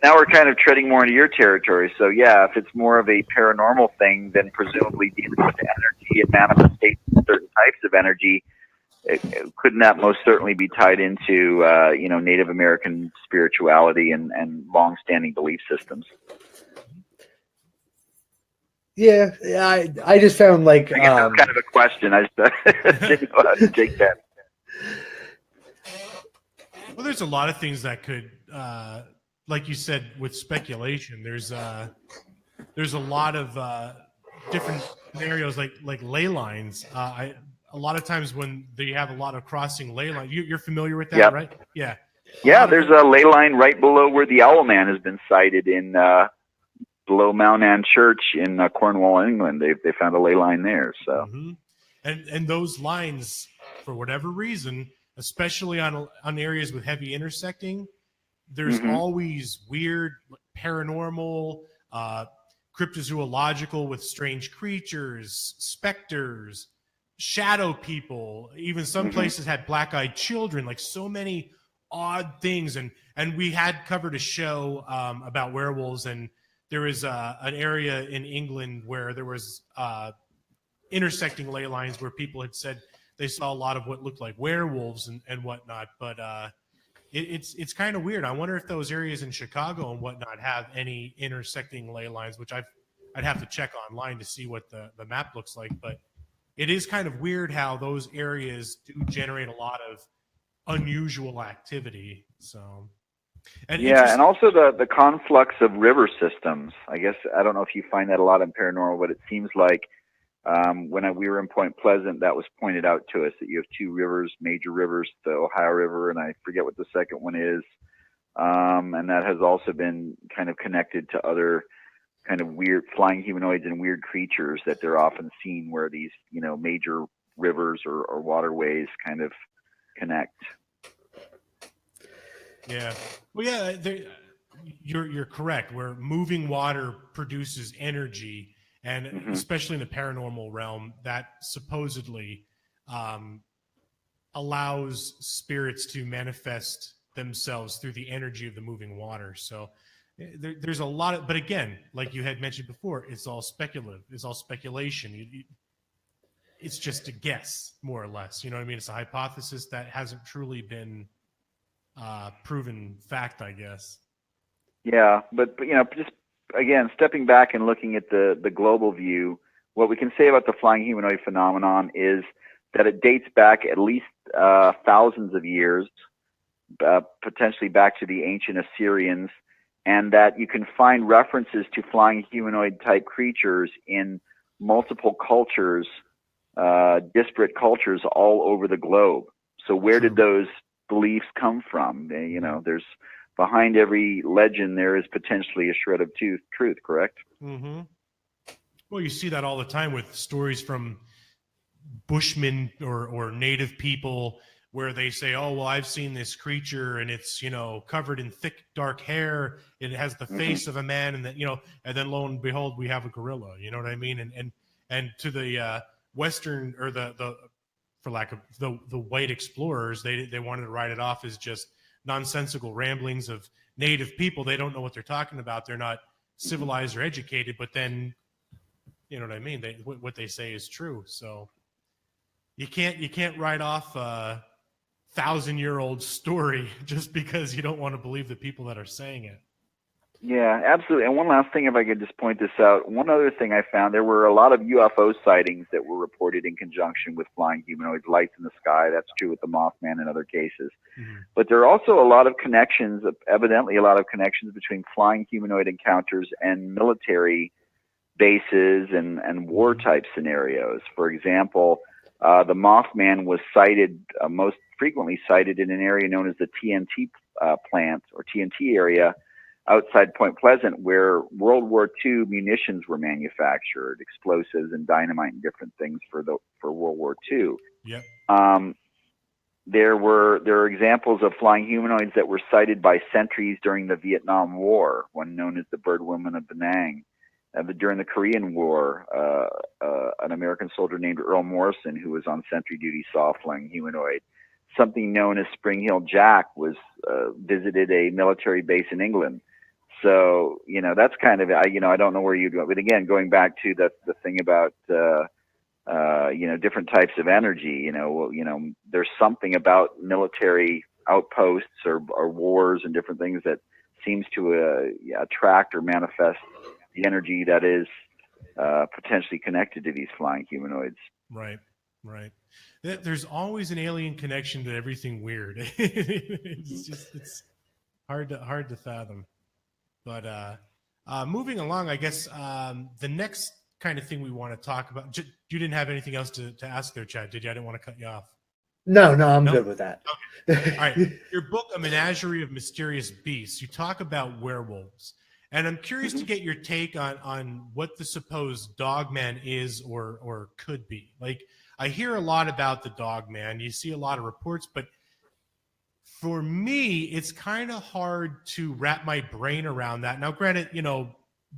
now we're kind of treading more into your territory. So yeah, if it's more of a paranormal thing, then presumably dealing with energy and manifestation of certain types of energy, couldn't that most certainly be tied into, Native American spirituality and long-standing belief systems? Yeah, I just found like I guess that's kind of a question. I just didn't know how to take that. Well, there's a lot of things that could, like you said, with speculation. There's a lot of different scenarios, like ley lines. A lot of times when they have a lot of crossing ley lines, you're familiar with that, yep. Right? Yeah. Yeah, there's a ley line right below where the Owlman has been sighted in below Mount Anne Church in Cornwall, England. They found a ley line there. So, and those lines, for whatever reason, especially on areas with heavy intersecting, there's always weird paranormal, cryptozoological with strange creatures, specters, shadow people. Even some places had black-eyed children, like so many odd things. And we had covered a show about werewolves, and there was an area in England where there was intersecting ley lines where people had said they saw a lot of what looked like werewolves and whatnot. But it's kind of weird. I wonder if those areas in Chicago and whatnot have any intersecting ley lines, which I'd have to check online to see what the map looks like. But it is kind of weird how those areas do generate a lot of unusual activity. So, and also the conflux of river systems. I guess I don't know if you find that a lot in paranormal, but it seems like when we were in Point Pleasant, that was pointed out to us that you have two rivers, major rivers, the Ohio River, and I forget what the second one is. And that has also been kind of connected to other kind of weird flying humanoids and weird creatures that they're often seen where these, major rivers or waterways kind of connect. Yeah. Well, yeah, you're correct. Where moving water produces energy, and especially in the paranormal realm, that supposedly allows spirits to manifest themselves through the energy of the moving water. So there's a lot of, but again, like you had mentioned before, it's all speculative. It's all speculation. It's just a guess, more or less. You know what I mean? It's a hypothesis that hasn't truly been proven fact, I guess. Yeah, but just again, stepping back and looking at the global view, what we can say about the flying humanoid phenomenon is that it dates back at least thousands of years, potentially back to the ancient Assyrians, and that you can find references to flying humanoid type creatures in multiple cultures, disparate cultures all over the globe. So where did those beliefs come from? There's behind every legend there is potentially a shred of truth, correct? Mm-hmm. Well, you see that all the time with stories from Bushmen or native people where they say, oh, well, I've seen this creature and it's, covered in thick, dark hair. It has the face of a man. And that, and then lo and behold, we have a gorilla, you know what I mean? And to the Western or for lack of the white explorers, they wanted to write it off as just nonsensical ramblings of native people. They don't know what they're talking about. They're not civilized or educated, but then, you know what I mean? What they say is true. So you can't write off a 1,000-year-old story just because you don't want to believe the people that are saying it. Yeah, absolutely. And one last thing, if I could just point this out, one other thing I found, there were a lot of UFO sightings that were reported in conjunction with flying humanoids, lights in the sky. That's true with the Mothman and other cases. Mm-hmm. But there are also a lot of connections, evidently a lot of connections between flying humanoid encounters and military bases and war type scenarios. For example, the Mothman was sighted, most frequently cited in an area known as the TNT plant or TNT area outside Point Pleasant, where World War II munitions were manufactured, explosives and dynamite and different things for World War II. Yep. There are examples of flying humanoids that were sighted by sentries during the Vietnam War, one known as the Bird Woman of Da Nang. During the Korean War, an American soldier named Earl Morrison, who was on sentry duty, saw a flying humanoid. Something known as Spring Hill Jack visited a military base in England. So, that's kind of, I don't know where you'd go. But again, going back to the thing about, different types of energy, there's something about military outposts or wars and different things that seems to attract or manifest the energy that is potentially connected to these flying humanoids. Right. There's always an alien connection to everything weird. It's hard to fathom. But moving along, I guess the next kind of thing we want to talk about. You didn't have anything else to ask there, Chad, did you? I didn't want to cut you off. No, I'm good with that. Okay. All right. Your book, A Menagerie of Mysterious Beasts, you talk about werewolves. And I'm curious to get your take on what the supposed Dogman is or could be. Like, I hear a lot about the Dogman. You see a lot of reports, but for me, it's kind of hard to wrap my brain around that. Now, granted,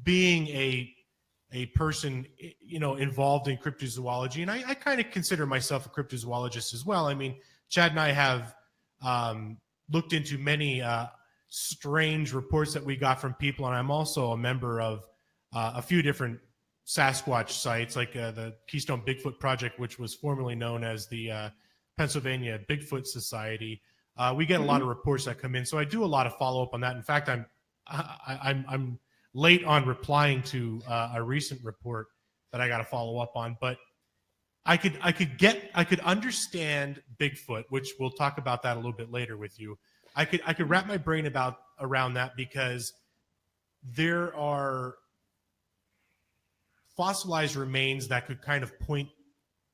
being a person, involved in cryptozoology, and I kind of consider myself a cryptozoologist as well. I mean, Chad and I have looked into many strange reports that we got from people, and I'm also a member of a few different Sasquatch sites, like the Keystone Bigfoot Project, which was formerly known as the Pennsylvania Bigfoot Society. We get a lot of reports that come in, so I do a lot of follow up on that. In fact, I'm late on replying to a recent report that I got to follow up on, but I could understand Bigfoot, which we'll talk about that a little bit later with you. I could wrap my brain around that because there are fossilized remains that could kind of point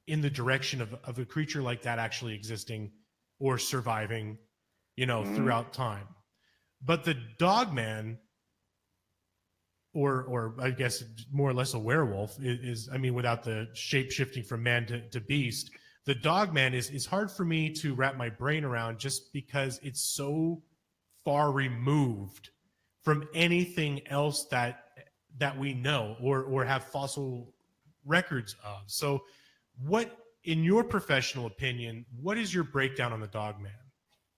in the direction of a creature like that actually existing or surviving, throughout time. But the Dogman, or I guess more or less a werewolf, is without the shape shifting from man to beast, the Dogman is hard for me to wrap my brain around just because it's so far removed from anything else that we know or have fossil records of. So what in your professional opinion, what is your breakdown on the Dogman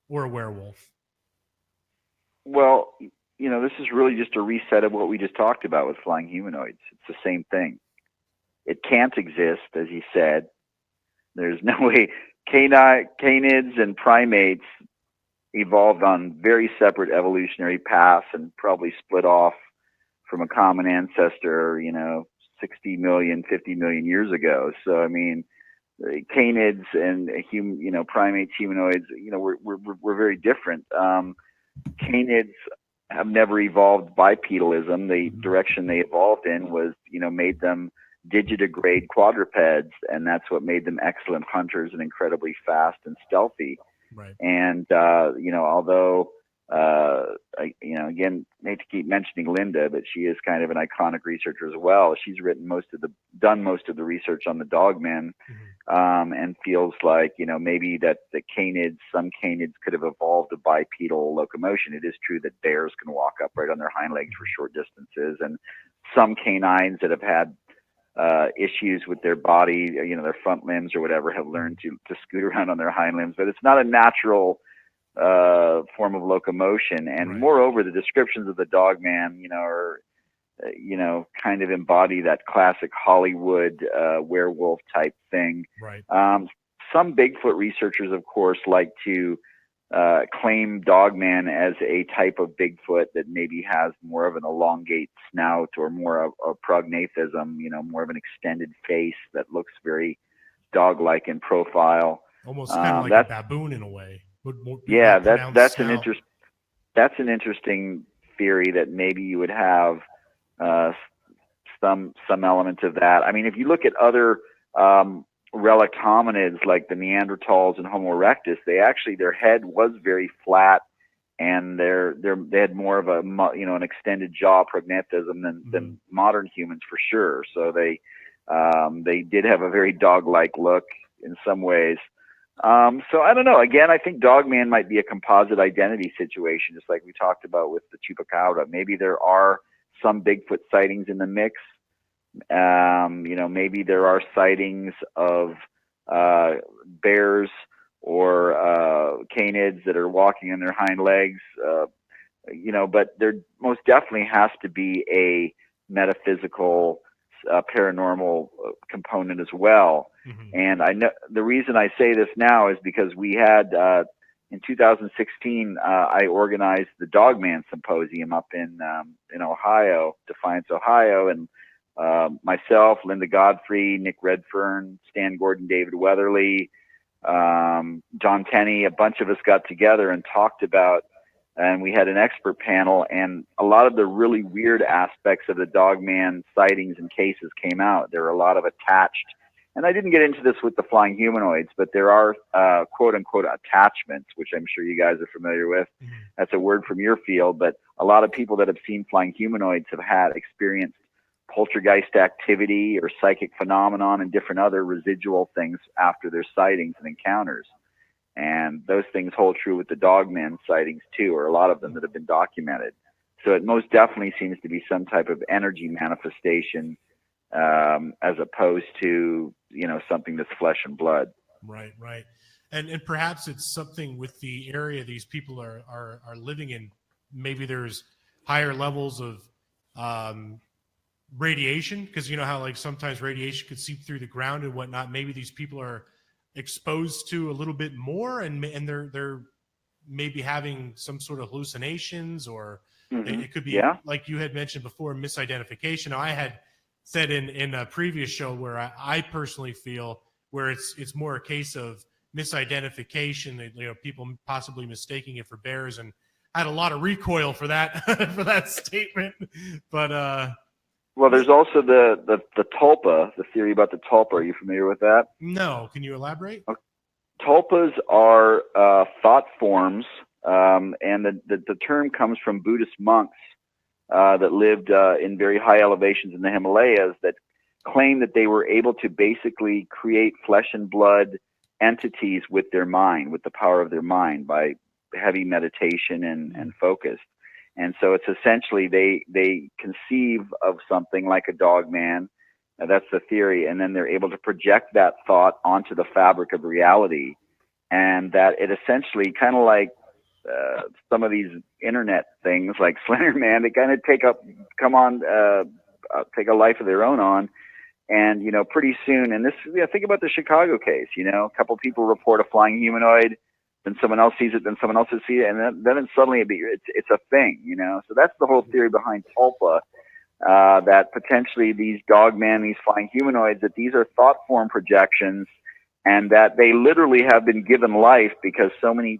or a werewolf? Well, this is really just a reset of what we just talked about with flying humanoids. It's the same thing. It can't exist, as you said. There's no way. Canids and primates evolved on very separate evolutionary paths and probably split off from a common ancestor, 60 million, 50 million years ago. So, I mean, canids and primates, humanoids, we're very different. Canids have never evolved bipedalism. The direction they evolved in was, made them digitigrade quadrupeds, and that's what made them excellent hunters and incredibly fast and stealthy. Right. And although again, hate to keep mentioning Linda, but she is kind of an iconic researcher as well. She's done most of the research on the Dogman, and feels like maybe that some canids could have evolved a bipedal locomotion. It is true that bears can walk upright on their hind legs for short distances, and some canines that have had issues with their body, their front limbs or whatever, have learned to scoot around on their hind limbs, but it's not a natural form of locomotion. And right. Moreover, the descriptions of the Dogman, are, kind of embody that classic Hollywood werewolf type thing. Right. Some Bigfoot researchers, of course, like to claim Dogman as a type of Bigfoot that maybe has more of an elongate snout or more of a prognathism, more of an extended face that looks very dog-like in profile. Almost kind of like a baboon in a way. Yeah, that's an interesting theory that maybe you would have some element of that. I mean, if you look at other relic hominids like the Neanderthals and Homo erectus, their head was very flat, and they had more of an extended jaw prognathism than modern humans for sure. So they did have a very dog-like look in some ways. So I don't know. Again, I think Dogman might be a composite identity situation, just like we talked about with the Chupacabra. Maybe there are some Bigfoot sightings in the mix. Maybe there are sightings of bears or canids that are walking on their hind legs, but there most definitely has to be a metaphysical, paranormal component as well. And I know the reason I say this now is because we had in 2016 I organized the Dogman Symposium up in Ohio, Defiance, Ohio, and myself, Linda Godfrey, Nick Redfern, Stan Gordon, David Weatherly, John Tenney, a bunch of us got together and talked about, and we had an expert panel, and a lot of the really weird aspects of the Dogman sightings and cases came out. There are a lot of attached, and I didn't get into this with the flying humanoids, but there are quote unquote attachments, which I'm sure you guys are familiar with. That's a word from your field, but a lot of people that have seen flying humanoids have had experienced poltergeist activity or psychic phenomenon and different other residual things after their sightings and encounters. And those things hold true with the Dogman sightings too, or a lot of them that have been documented. So it most definitely seems to be some type of energy manifestation, as opposed to, something that's flesh and blood. Right. And perhaps it's something with the area these people are living in. Maybe there's higher levels of radiation, because you know how like sometimes radiation could seep through the ground and whatnot. Maybe these people are exposed to a little bit more, and they're maybe having some sort of hallucinations, or it could be like you had mentioned before, misidentification. Now, I had said in a previous show where I personally feel where it's more a case of misidentification, people possibly mistaking it for bears, and I had a lot of recoil for that for that statement. But well, there's also the tulpa, the theory about the tulpa. Are you familiar with that? No. Can you elaborate? Okay. Tulpas are thought forms, and the term comes from Buddhist monks that lived in very high elevations in the Himalayas that claimed that they were able to basically create flesh and blood entities with their mind, with the power of their mind, by heavy meditation and focus. And so it's essentially they conceive of something like a Dogman, That's the theory. And then they're able to project that thought onto the fabric of reality. And that it essentially, kind of like some of these internet things like Slender Man, they kind of take a life of their own on. And, pretty soon, and think about the Chicago case, a couple people report a flying humanoid, then someone else sees it, then someone else sees it, and then suddenly it's a thing, So that's the whole theory behind Tulpa, that potentially these Dogman, these flying humanoids, that these are thought form projections, and that they literally have been given life because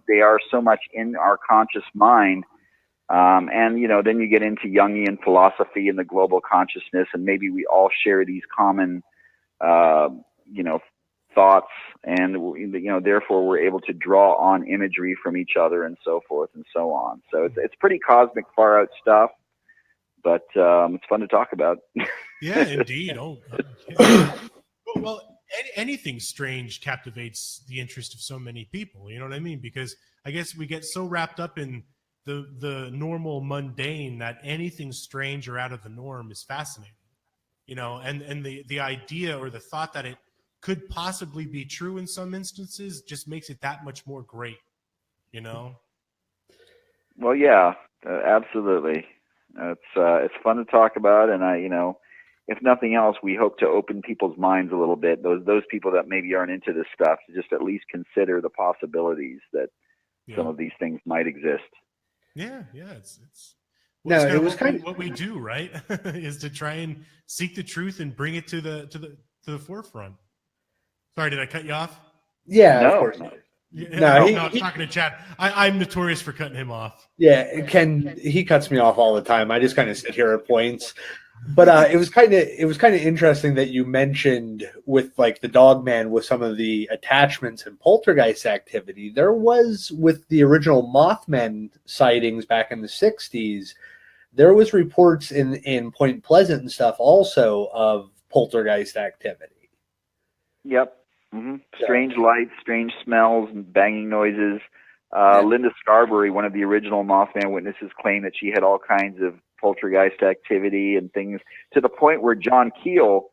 they are so much in our conscious mind. And, then you get into Jungian philosophy and the global consciousness, and maybe we all share these common, thoughts, and, therefore we're able to draw on imagery from each other and so forth and so on. So it's pretty cosmic, far out stuff, but it's fun to talk about. Yeah, indeed. Oh, well, anything strange captivates the interest of so many people. You know what I mean? Because I guess we get so wrapped up in the normal mundane that anything strange or out of the norm is fascinating, and the idea or the thought that it could possibly be true in some instances just makes it that much more great, Well, yeah, absolutely. It's fun to talk about, and if nothing else, we hope to open people's minds a little bit. Those people that maybe aren't into this stuff, to just at least consider the possibilities that some of these things might exist. Yeah, it's what we do, right? Is to try and seek the truth and bring it to the forefront. Sorry, did I cut you off? Yeah, no, of course. No. I'm talking to Chad. I'm notorious for cutting him off. Yeah, he cuts me off all the time. I just kind of sit here at points. But it was kind of interesting that you mentioned with like the Dogman with some of the attachments and poltergeist activity. There was with the original Mothman sightings back in the 60s, there was reports in Point Pleasant and stuff also of poltergeist activity. Yep. Mm-hmm. Strange lights, strange smells, and banging noises. Linda Scarberry, one of the original Mothman witnesses, claimed that she had all kinds of poltergeist activity and things, to the point where John Keel,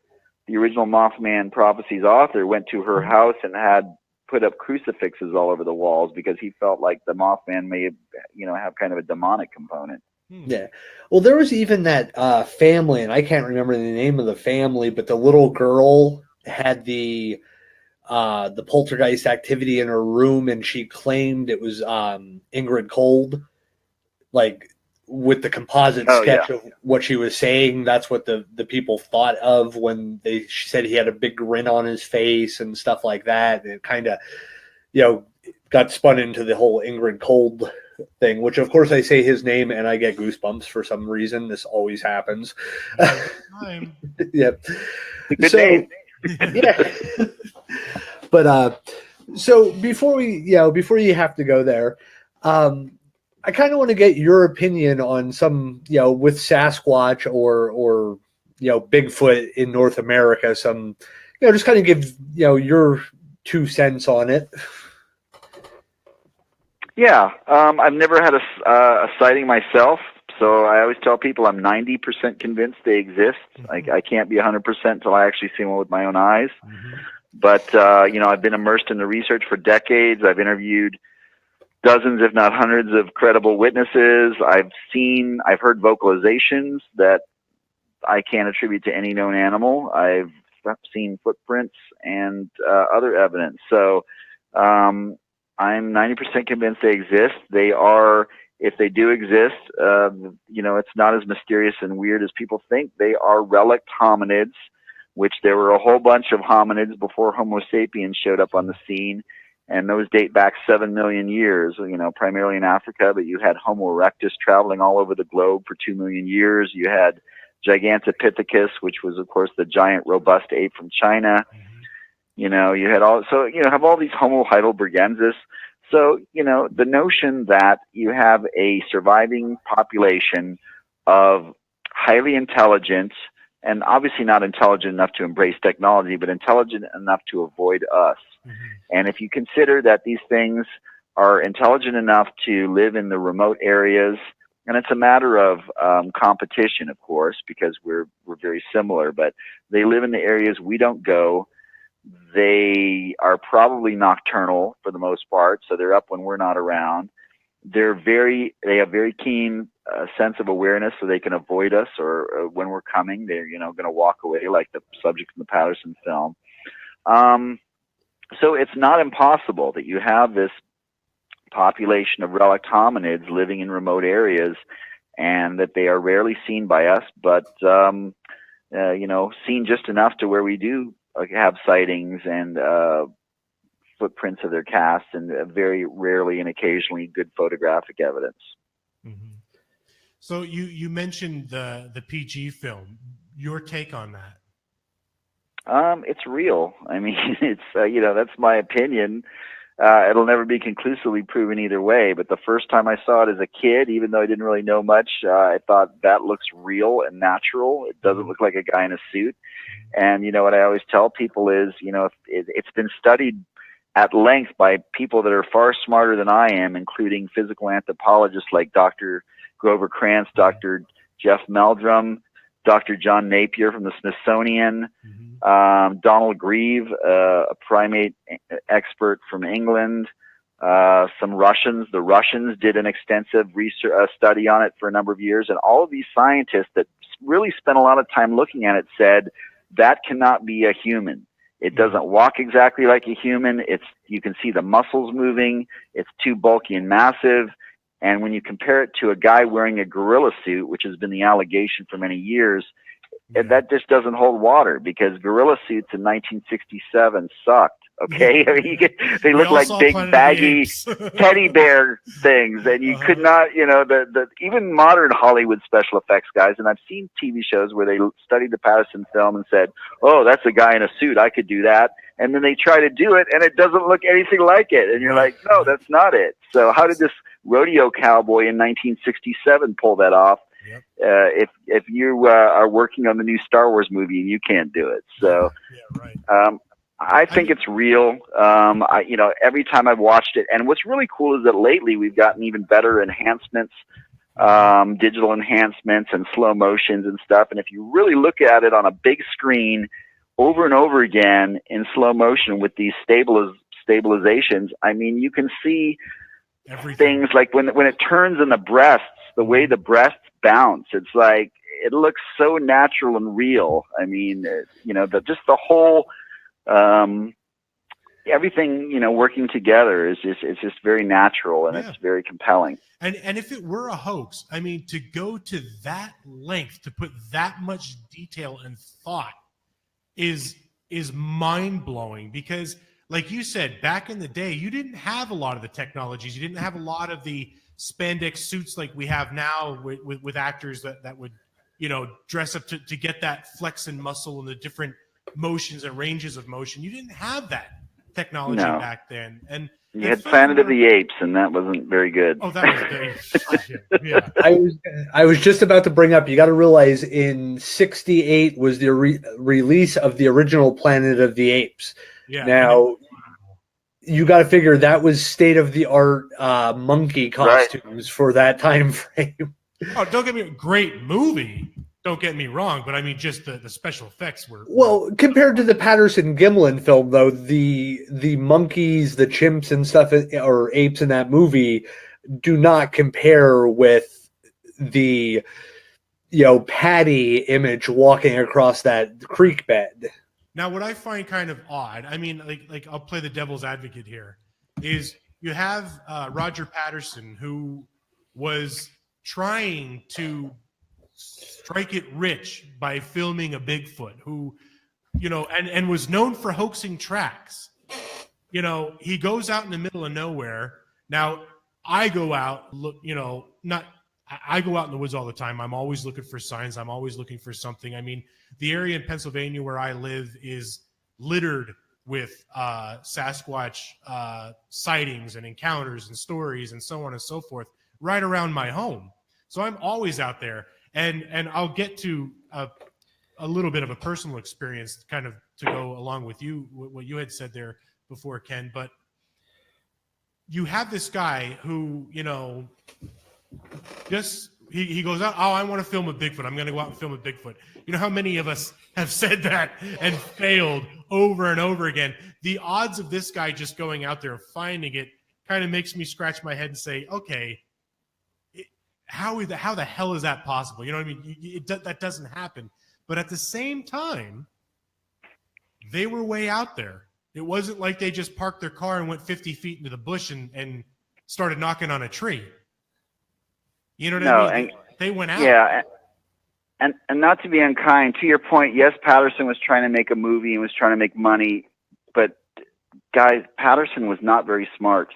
the original Mothman Prophecies author, went to her house and had put up crucifixes all over the walls because he felt like the Mothman may have kind of a demonic component. Yeah. Well, there was even that family, and I can't remember the name of the family, but the little girl had the poltergeist activity in her room, and she claimed it was Ingrid Cold, like with the composite sketch of what she was saying. That's what the people thought of when she said he had a big grin on his face and stuff like that. And it kind of, got spun into the whole Ingrid Cold thing, which of course I say his name and I get goosebumps for some reason. This always happens. Yep. Good name. Yeah. But so before you have to go there, I kind of want to get your opinion on some, with Sasquatch or Bigfoot in North America, some, just kind of give, your 2 cents on it. Yeah. I've never had a sighting myself, so I always tell people I'm 90% convinced they exist. I can't be 100% until I actually see one with my own eyes. Mm-hmm. But, I've been immersed in the research for decades. I've interviewed dozens, if not hundreds, of credible witnesses. I've heard vocalizations that I can't attribute to any known animal. I've seen footprints and other evidence. So I'm 90% convinced they exist. They are, if they do exist, it's not as mysterious and weird as people think. They are relict hominids, which there were a whole bunch of hominids before Homo sapiens showed up on the scene. And those date back 7 million years, primarily in Africa, but you had Homo erectus traveling all over the globe for 2 million years. You had Gigantopithecus, which was, of course, the giant robust ape from China. You had have all these Homo heidelbergensis. So, the notion that you have a surviving population of highly intelligent, and obviously not intelligent enough to embrace technology, but intelligent enough to avoid us. Mm-hmm. And if you consider that these things are intelligent enough to live in the remote areas And it's a matter of competition, of course, because we're very similar. But they live in the areas we don't go. They are probably nocturnal for the most part, so they're up when we're not around. They have very keen sense of awareness, so they can avoid us, or when we're coming, they're going to walk away, like the subject in the Patterson film. So it's not impossible that you have this population of relict hominids living in remote areas, and that they are rarely seen by us, but seen just enough to where we do have sightings and footprints of their casts, and very rarely and occasionally good photographic evidence. Mm-hmm. So you mentioned the PG film. Your take on that? It's real. I mean, it's that's my opinion. It'll never be conclusively proven either way, but the first time I saw it as a kid, even though I didn't really know much, I thought that looks real and natural. It doesn't look like a guy in a suit. And what I always tell people is, it's been studied at length by people that are far smarter than I am, including physical anthropologists like Dr. Grover Krantz, Dr. Jeff Meldrum, Dr. John Napier from the Smithsonian, Donald Grieve, a primate expert from England, some Russians. The Russians did an extensive research study on it for a number of years, and all of these scientists that really spent a lot of time looking at it said that cannot be a human. It doesn't walk exactly like a human. You can see the muscles moving. It's too bulky and massive. And when you compare it to a guy wearing a gorilla suit, which has been the allegation for many years, that just doesn't hold water, because gorilla suits in 1967 sucked. Okay, I mean, they look like big baggy teddy bear things, and you could not, the even modern Hollywood special effects guys. And I've seen TV shows where they studied the Patterson film and said, "Oh, that's a guy in a suit. I could do that." And then they try to do it, and it doesn't look anything like it. And you're like, "No, that's not it." So how did this rodeo cowboy in 1967 pull that off? Yep. If you are working on the new Star Wars movie and you can't do it, so I think it's real. Every time I've watched it, and what's really cool is that lately we've gotten even better enhancements, digital enhancements and slow motions and stuff. And if you really look at it on a big screen over and over again in slow motion with these stabilizations, I mean, you can see things like when it turns in the breasts, the way the breasts bounce. It's like, it looks so natural and real. I mean, just the whole, everything, working together is just very natural, and it's very compelling. And if it were a hoax, I mean, to go to that length, to put that much detail and thought is mind blowing, because like you said, back in the day, you didn't have a lot of the technologies. You didn't have a lot of the spandex suits like we have now with actors that would, dress up to get that flex and muscle and the different motions and ranges of motion. You didn't have that technology back then. And you had Planet of the Apes, and that wasn't very good. Oh, that was very yeah. I was just about to bring up, you got to realize in 1968 was the release of the original Planet of the Apes. Yeah. Now, you got to figure that was state-of-the-art monkey costumes for that time frame. Oh, don't get me great movie. Don't get me wrong, but I mean, just the special effects were compared to the Patterson Gimlin film, though. The monkeys, the chimps, and stuff, or apes in that movie, do not compare with the Patty image walking across that creek bed. Now, what I find kind of odd, I mean, like I'll play the devil's advocate here, is you have Roger Patterson, who was trying to strike it rich by filming a Bigfoot, who, and was known for hoaxing tracks. He goes out in the middle of nowhere. Now, I go out, I go out in the woods all the time. I'm always looking for signs. I'm always looking for something. I mean, the area in Pennsylvania where I live is littered with Sasquatch sightings and encounters and stories and so on and so forth right around my home. So I'm always out there. And I'll get to a little bit of a personal experience kind of to go along with you, what you had said there before, Ken. But you have this guy who, just he goes out, oh, I want to film a Bigfoot. I'm going to go out and film a Bigfoot. You know how many of us have said that and failed over and over again? The odds of this guy just going out there and finding it kind of makes me scratch my head and say, okay, how the hell is that possible? You know what I mean? That doesn't happen. But at the same time, they were way out there. It wasn't like they just parked their car and went 50 feet into the bush and started knocking on a tree. You know what I mean? They went out. Yeah, and not to be unkind, to your point, yes, Patterson was trying to make a movie and was trying to make money, but guys, Patterson was not very smart.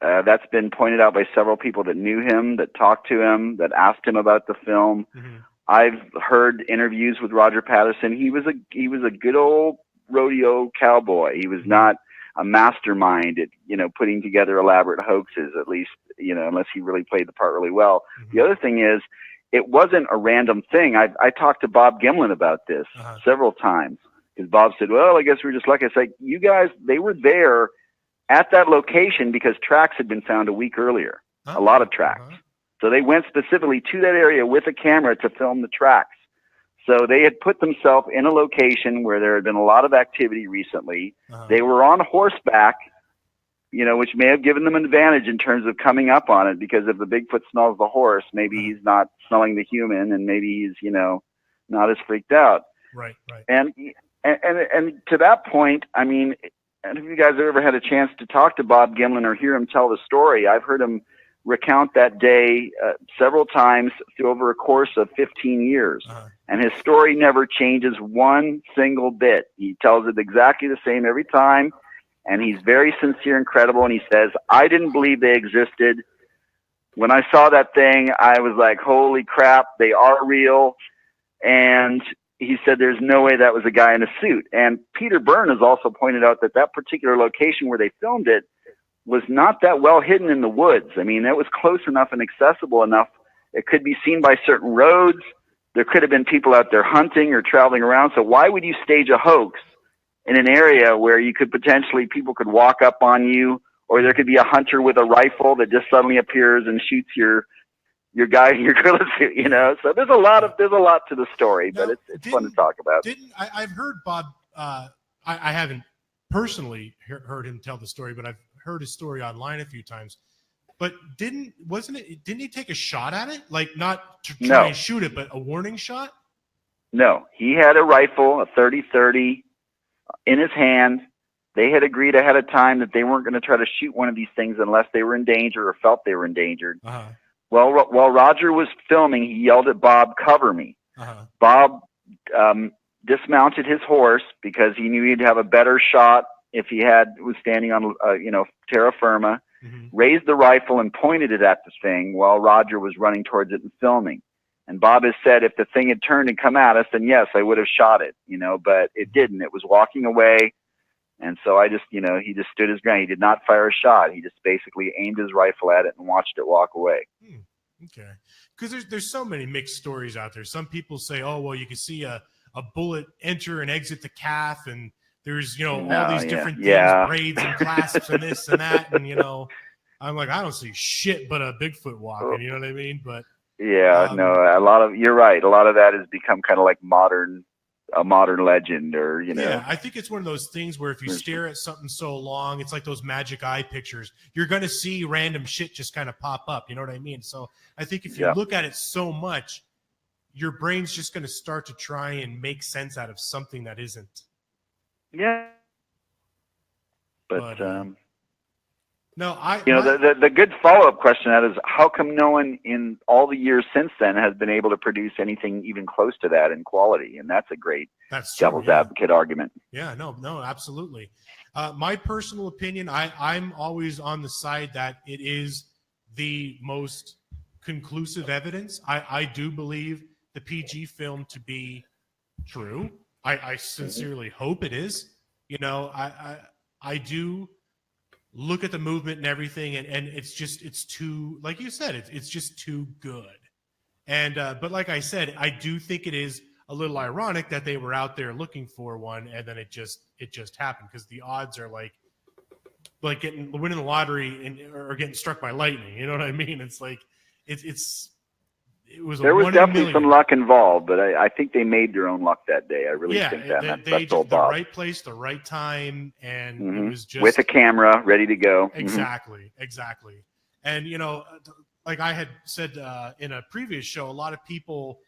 That's been pointed out by several people that knew him, that talked to him, that asked him about the film. Mm-hmm. I've heard interviews with Roger Patterson. He was a good old rodeo cowboy. He was not a mastermind at, putting together elaborate hoaxes, at least, unless he really played the part really well. Mm-hmm. The other thing is, it wasn't a random thing. I talked to Bob Gimlin about this several times, because Bob said, well, I guess we're just lucky. It's like, you guys, they were there at that location because tracks had been found a week earlier, a lot of tracks. So they went specifically to that area with a camera to film the tracks. So they had put themselves in a location where there had been a lot of activity recently. They were on horseback, which may have given them an advantage in terms of coming up on it, because if the Bigfoot smells the horse, maybe he's not smelling the human, and maybe he's, not as freaked out. Right. And to that point, I mean, and if you guys have ever had a chance to talk to Bob Gimlin or hear him tell the story, I've heard him recount that day several times through over a course of 15 years. And his story never changes one single bit. He tells it exactly the same every time. And he's very sincere and credible. And he says, I didn't believe they existed. When I saw that thing, I was like, holy crap, they are real. And he said there's no way that was a guy in a suit. And Peter Byrne has also pointed out that particular location where they filmed it was not that well hidden in the woods. I mean, it was close enough and accessible enough. It could be seen by certain roads. There could have been people out there hunting or traveling around. So why would you stage a hoax in an area where you could potentially, people could walk up on you, or there could be a hunter with a rifle that just suddenly appears and shoots your guy in your gorilla suit, So there's a lot to the story, but it's fun to talk about. I've heard Bob, I haven't personally heard him tell the story, but I've heard his story online a few times. But didn't he take a shot at it? Like, not to try and shoot it, but a warning shot? No, he had a rifle, a 30-30 in his hand. They had agreed ahead of time that they weren't going to try to shoot one of these things unless they were in danger or felt they were endangered. Well, while Roger was filming, he yelled at Bob, cover me. Bob dismounted his horse because he knew he'd have a better shot if he was standing on, terra firma, raised the rifle and pointed it at the thing while Roger was running towards it and filming. And Bob has said if the thing had turned and come at us, then yes, I would have shot it, but it didn't. It was walking away. And so he just stood his ground. He did not fire a shot. He just basically aimed his rifle at it and watched it walk away. Okay. Because there's so many mixed stories out there. Some people say, oh, well, you can see a bullet enter and exit the calf, and there's, all these different things, braids and clasps and this and that. And, I'm like, I don't see shit but a Bigfoot walking, you know what I mean? But you're right. A lot of that has become kind of like a modern legend, or Yeah, I think it's one of those things where if you stare at something so long, it's like those magic eye pictures. You're going to see random shit just kind of pop up. You know what I mean? So I think if you look at it so much, your brain's just going to start to try and make sense out of something that isn't. Yeah. But no, the good follow-up question to that is, how come no one in all the years since then has been able to produce anything even close to that in quality? And that's a great devil's advocate argument. Yeah, no, absolutely. My personal opinion, I'm always on the side that it is the most conclusive evidence. I do believe the PG film to be true. I sincerely hope it is. I do look at the movement and everything, and it's too, like you said, it's just too good. And but like I said, I do think it is a little ironic that they were out there looking for one, and then it just happened, because the odds are like winning the lottery or getting struck by lightning. You know what I mean? It's like it's it was there was definitely some luck involved, but I think they made their own luck that day. I really think that. They did the right place, the right time, and it was just with a camera ready to go. Exactly. And like I had said in a previous show, a lot of people,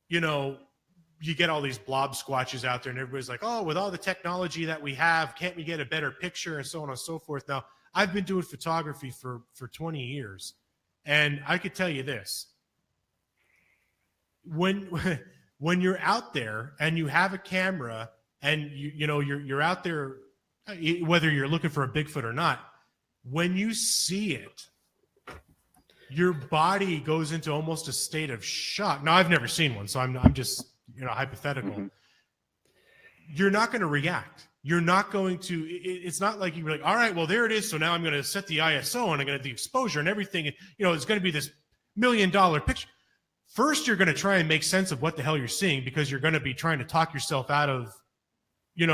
you get all these blob squatches out there, and everybody's like, "Oh, with all the technology that we have, can't we get a better picture?" and so on and so forth. Now, I've been doing photography for 20 years, and I could tell you this: when you're out there and you have a camera, and you're out there, whether you're looking for a Bigfoot or not, when you see it, your body goes into almost a state of shock. Now, I've never seen one, so I'm just hypothetical. You're not going to react. You're not going to. It's not like you're like, all right, well, there it is. So now I'm going to set the ISO and I'm going to do the exposure and everything. And, it's going to be this $1 million picture. First, you're going to try and make sense of what the hell you're seeing, because you're going to be trying to talk yourself out of, you're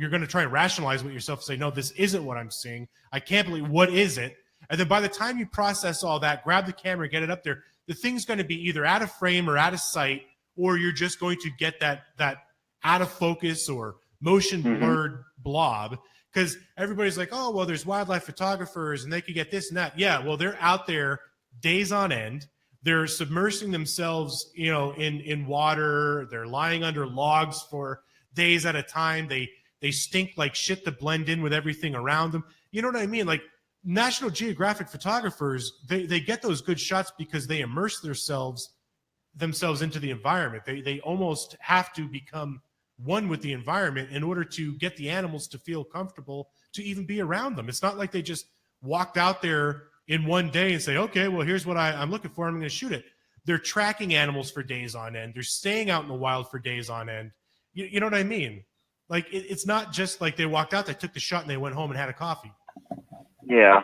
going to try and rationalize with yourself and say, no, this isn't what I'm seeing. I can't believe, what is it? And then by the time you process all that, grab the camera, get it up there, the thing's going to be either out of frame or out of sight, or you're just going to get that out of focus or motion blurred blob, because everybody's like, oh, well, there's wildlife photographers and they could get this and that. Yeah, well, they're out there days on end. They're submersing themselves, in water. They're lying under logs for days at a time. They stink like shit to blend in with everything around them. You know what I mean? Like, National Geographic photographers, they get those good shots because they immerse themselves into the environment. They almost have to become one with the environment in order to get the animals to feel comfortable to even be around them. It's not like they just walked out there in one day and say, okay, well, here's what I'm looking for, I'm going to shoot it. They're tracking animals for days on end. They're staying out in the wild for days on end. You know what I mean? Like, it's not just like they walked out, they took the shot, and they went home and had a coffee. Yeah.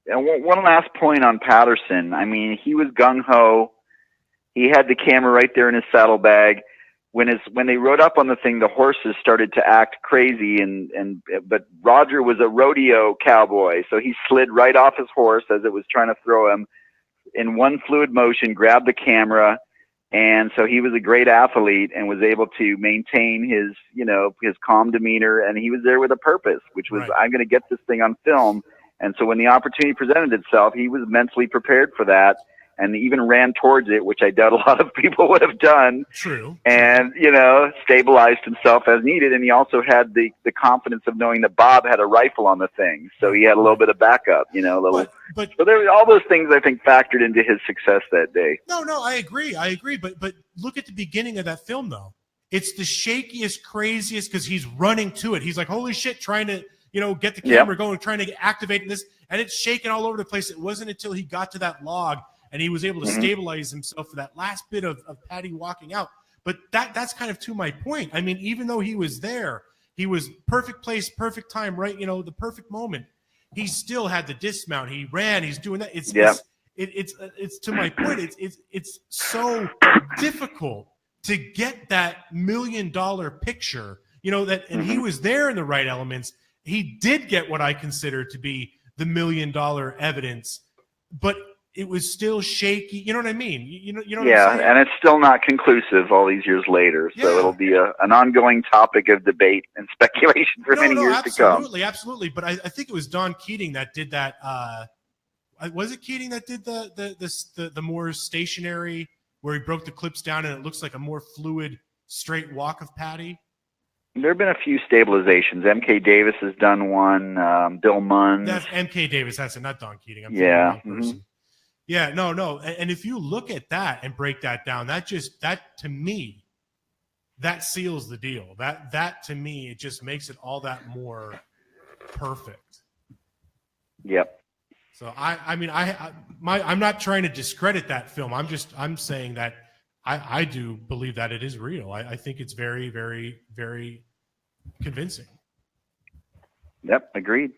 And one last point on Patterson. I mean, he was gung-ho. He had the camera right there in his saddlebag. When they rode up on the thing, the horses started to act crazy, but Roger was a rodeo cowboy, so he slid right off his horse as it was trying to throw him in one fluid motion, grabbed the camera, and so he was a great athlete and was able to maintain his calm demeanor, and he was there with a purpose, which was, I'm going to get this thing on film. And so when the opportunity presented itself, he was mentally prepared for that, and even ran towards it, which I doubt a lot of people would have done. True. And, stabilized himself as needed. And he also had the confidence of knowing that Bob had a rifle on the thing. So he had a little bit of backup, But so there, all those things, I think, factored into his success that day. No, I agree. But look at the beginning of that film, though. It's the shakiest, craziest, because he's running to it. He's like, holy shit, trying to, get the camera going, trying to activate this. And it's shaking all over the place. It wasn't until he got to that log and he was able to stabilize himself for that last bit of Patty walking out. But that's kind of to my point. I mean, even though he was there, he was perfect place, perfect time, right? The perfect moment. He still had the dismount. He ran. He's doing that. It's to my point. It's so difficult to get that $1 million picture. And he was there in the right elements. He did get what I consider to be the $1 million evidence, but it was still shaky. You know what I mean? You know what I'm saying? And it's still not conclusive all these years later. So it'll be an ongoing topic of debate and speculation for many years to come. Absolutely. But I think it was Don Keating that did that. Was it Keating that did the more stationary, where he broke the clips down and it looks like a more fluid, straight walk of Patty? There have been a few stabilizations. M.K. Davis has done one. Bill Munn. That's M.K. Davis. That's it, not Don Keating. Yeah, no. And if you look at that and break that down, that to me, that seals the deal. That to me, it just makes it all that more perfect. Yep. So I'm not trying to discredit that film. I'm saying that I do believe that it is real. I think it's very, very, very convincing. Yep, agreed.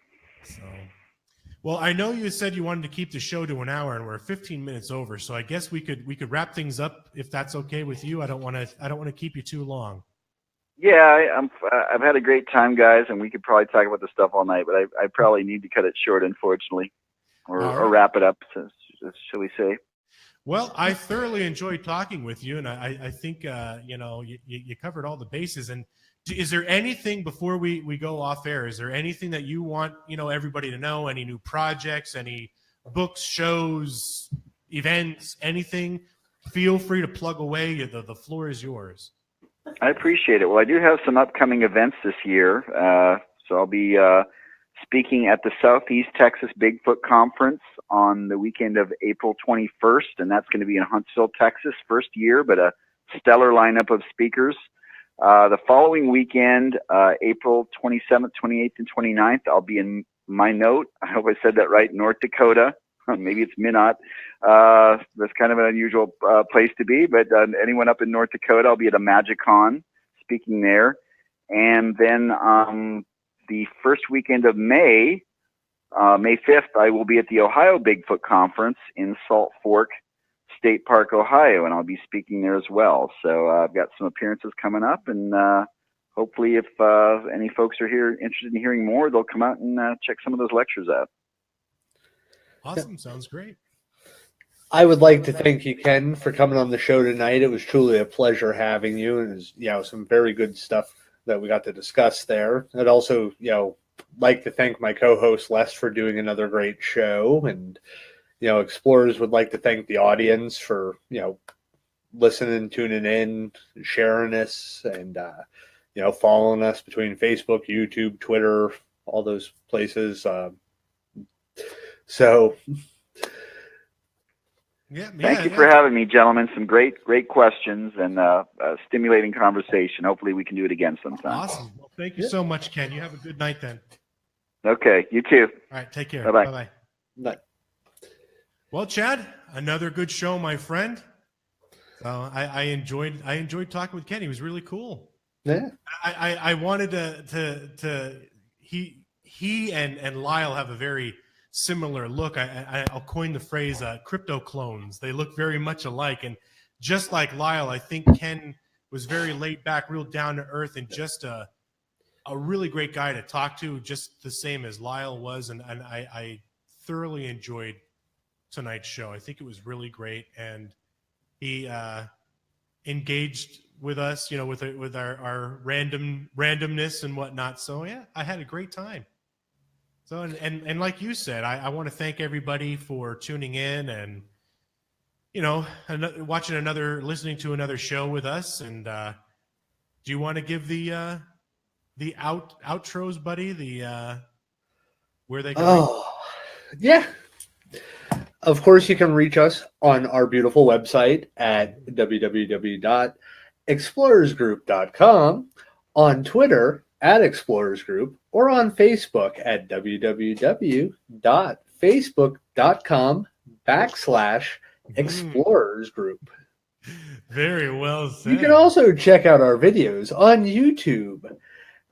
So, well, I know you said you wanted to keep the show to an hour, and we're 15 minutes over. So I guess we could wrap things up if that's okay with you. I don't want to keep you too long. Yeah, I've had a great time, guys, and we could probably talk about this stuff all night, but I probably need to cut it short, unfortunately, or wrap it up, shall we say. Well, I thoroughly enjoyed talking with you, and I think you covered all the bases. And is there anything before we go off air? Is there anything that you want everybody to know? Any new projects? Any books, shows, events? Anything? Feel free to plug away. The floor is yours. I appreciate it. Well, I do have some upcoming events this year, so I'll be speaking at the Southeast Texas Bigfoot Conference on the weekend of April 21st, and that's going to be in Huntsville, Texas, first year, but a stellar lineup of speakers. The following weekend, April 27th, 28th, and 29th, I'll be in Minot. I hope I said that right, North Dakota. Maybe it's Minot. That's kind of an unusual place to be, but anyone up in North Dakota, I'll be at a MagicCon speaking there. And then the first weekend of May, May 5th, I will be at the Ohio Bigfoot Conference in Salt Fork State Park, Ohio, and I'll be speaking there as well. So I've got some appearances coming up, and hopefully if any folks are here interested in hearing more, they'll come out and check some of those lectures out. Awesome. Sounds great. I would like to thank you, Ken, for coming on the show tonight. It was truly a pleasure having you, and it was, some very good stuff that we got to discuss there. I'd also, like to thank my co-host Les for doing another great show, and Xplorers would like to thank the audience for listening, tuning in, sharing us, and following us between Facebook, YouTube, Twitter, all those places. Thank you for having me, gentlemen. Some great questions and stimulating conversation. Hopefully we can do it again sometime. Awesome. Well, thank you so much, Ken. You have a good night then. Okay, you too. All right, take care. Bye-bye. Bye-bye. Bye. Well, Chad, another good show, my friend. I enjoyed talking with Ken. He was really cool. Yeah. I wanted to he and Lyle have a very similar look. I'll coin the phrase crypto clones. They look very much alike. And just like Lyle, I think Ken was very laid back, real down to earth, and just a really great guy to talk to, just the same as Lyle was. And I thoroughly enjoyed tonight's show. I think it was really great. And he engaged with us, with our randomness and whatnot. So yeah, I had a great time. So, and like you said, I want to thank everybody for tuning in and, listening to another show with us. And do you want to give the outros, buddy? Where they go? Oh, yeah. Of course, you can reach us on our beautiful website at www.explorersgroup.com, on Twitter at Explorers Group, or on Facebook at www.facebook.com/Explorers Group. Very well said. You can also check out our videos on YouTube.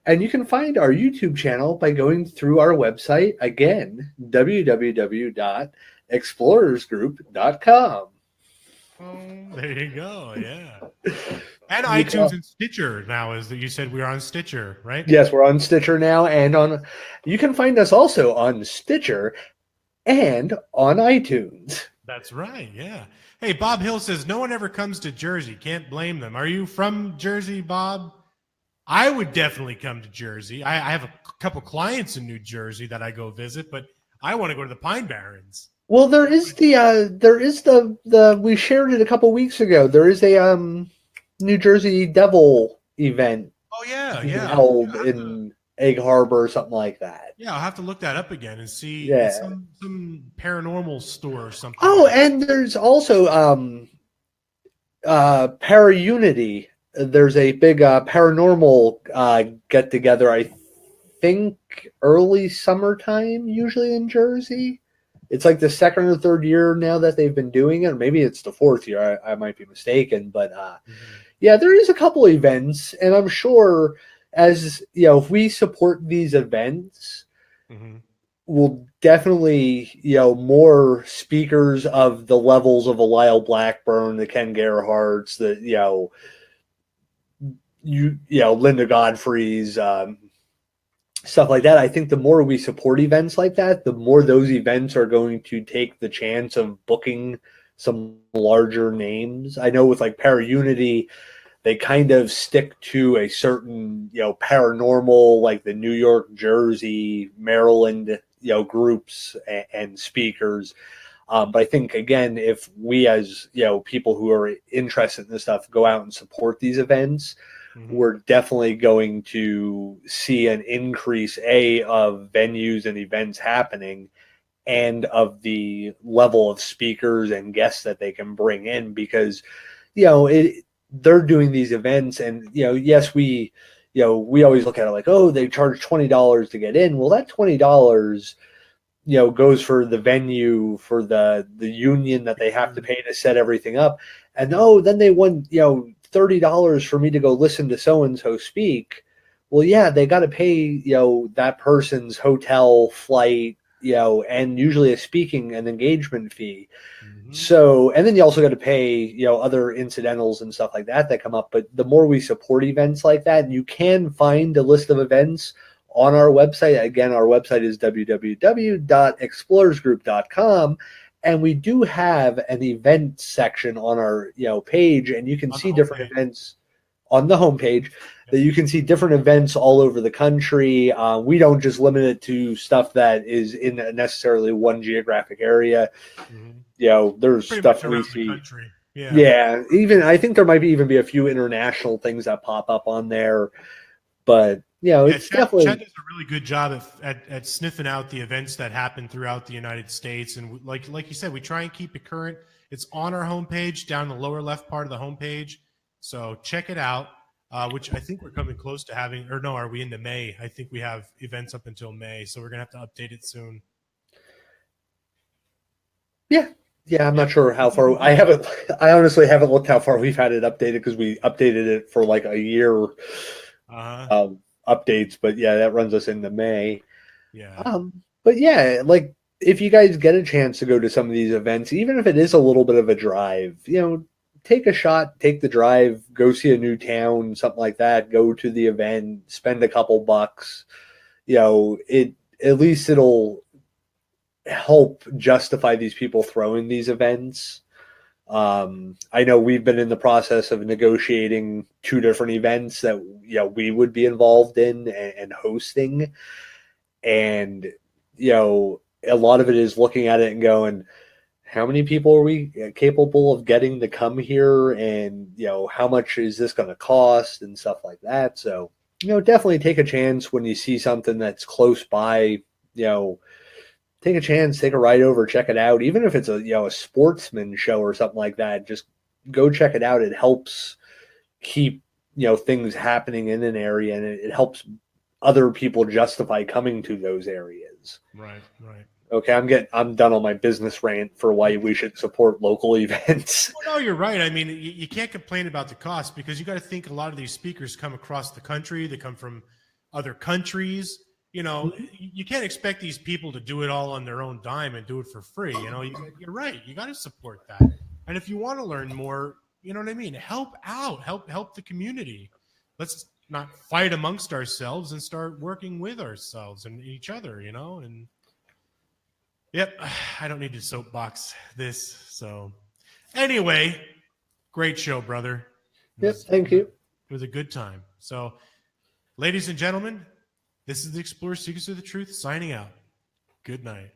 And you can find our YouTube channel by going through our website, again, www.explorersgroup.com. Oh, there you go, yeah. And iTunes and Stitcher now, as you said, we're on Stitcher, right? Yes, we're on Stitcher now, and you can find us also on Stitcher and on iTunes. That's right, yeah. Hey, Bob Hill says, no one ever comes to Jersey. Can't blame them. Are you from Jersey, Bob? I would definitely come to Jersey. I have a couple clients in New Jersey that I go visit, but I want to go to the Pine Barrens. Well, there is the we shared it a couple weeks ago. There is a New Jersey Devil event. Oh yeah, held in Egg Harbor or something like that. Yeah, I'll have to look that up again and see some paranormal store or something. Oh, and there's also Para-Unity. There's a big paranormal get together. I think early summertime, usually in Jersey. It's like the second or third year now that they've been doing it. Maybe it's the fourth year. I might be mistaken, but yeah, there is a couple of events, and I'm sure as if we support these events, we'll definitely more speakers of the levels of a Lyle Blackburn, the Ken Gerhards, the Linda Godfrey's, stuff like that. I think the more we support events like that, the more those events are going to take the chance of booking some larger names. I know with like Paraunity, they kind of stick to a certain, paranormal, like the New York, Jersey, Maryland, groups and speakers. But I think, again, if we as, people who are interested in this stuff go out and support these events, we're definitely going to see an increase, of venues and events happening, and of the level of speakers and guests that they can bring in, because, they're doing these events, and, yes, we always look at it like, oh, they charge $20 to get in. Well, that $20, goes for the venue, for the union that they have to pay to set everything up. And then they want, $30 for me to go listen to so-and-so speak. Well, yeah, they got to pay, that person's hotel, flight, and usually a speaking and engagement fee. So, and then you also got to pay, other incidentals and stuff like that come up. But the more we support events like that, and you can find a list of events on our website. Again, our website is www.explorersgroup.com. And we do have an event section on our, page, and you can see different events on the homepage, that you can see different events all over the country. We don't just limit it to stuff that is in necessarily one geographic area. There's pretty stuff much we around see. the country. Yeah, even I think there might even be a few international things that pop up on there. But it's definitely. Chad does a really good job at sniffing out the events that happen throughout the United States, and like you said, we try and keep it current. It's on our homepage, down the lower left part of the homepage. So check it out. Which I think we're coming close to having, or no, are we into May? I think we have events up until May, so we're gonna have to update it soon. Yeah, I'm not sure how far. I honestly haven't looked how far we've had it updated, because we updated it for like a year. Updates, but yeah, that runs us into May. But yeah, like, if you guys get a chance to go to some of these events, even if it is a little bit of a drive, take a shot, take the drive, go see a new town, something like that, go to the event, spend a couple bucks, at least it'll help justify these people throwing these events. I know we've been in the process of negotiating 2 different events that we would be involved in and hosting, and a lot of it is looking at it and going, how many people are we capable of getting to come here, and how much is this going to cost and stuff like that. So definitely take a chance when you see something that's close by. Take a chance, take a ride over, check it out. Even if it's a sportsman show or something like that, just go check it out. It helps keep things happening in an area, and it helps other people justify coming to those areas. Right. Okay, I'm done on my business rant for why we should support local events. Well, no, you're right. I mean, you can't complain about the cost, because you got to think a lot of these speakers come across the country. They come from other countries. You can't expect these people to do it all on their own dime and do it for free. You're right. You got to support that. And if you want to learn more, you know what I mean? Help out, help the community. Let's not fight amongst ourselves and start working with ourselves and each other, and yep, I don't need to soapbox this. So anyway, great show, brother. Yep, thank you. It was a good time. So, ladies and gentlemen, this is the Explorer Secrets of the Truth signing out. Good night.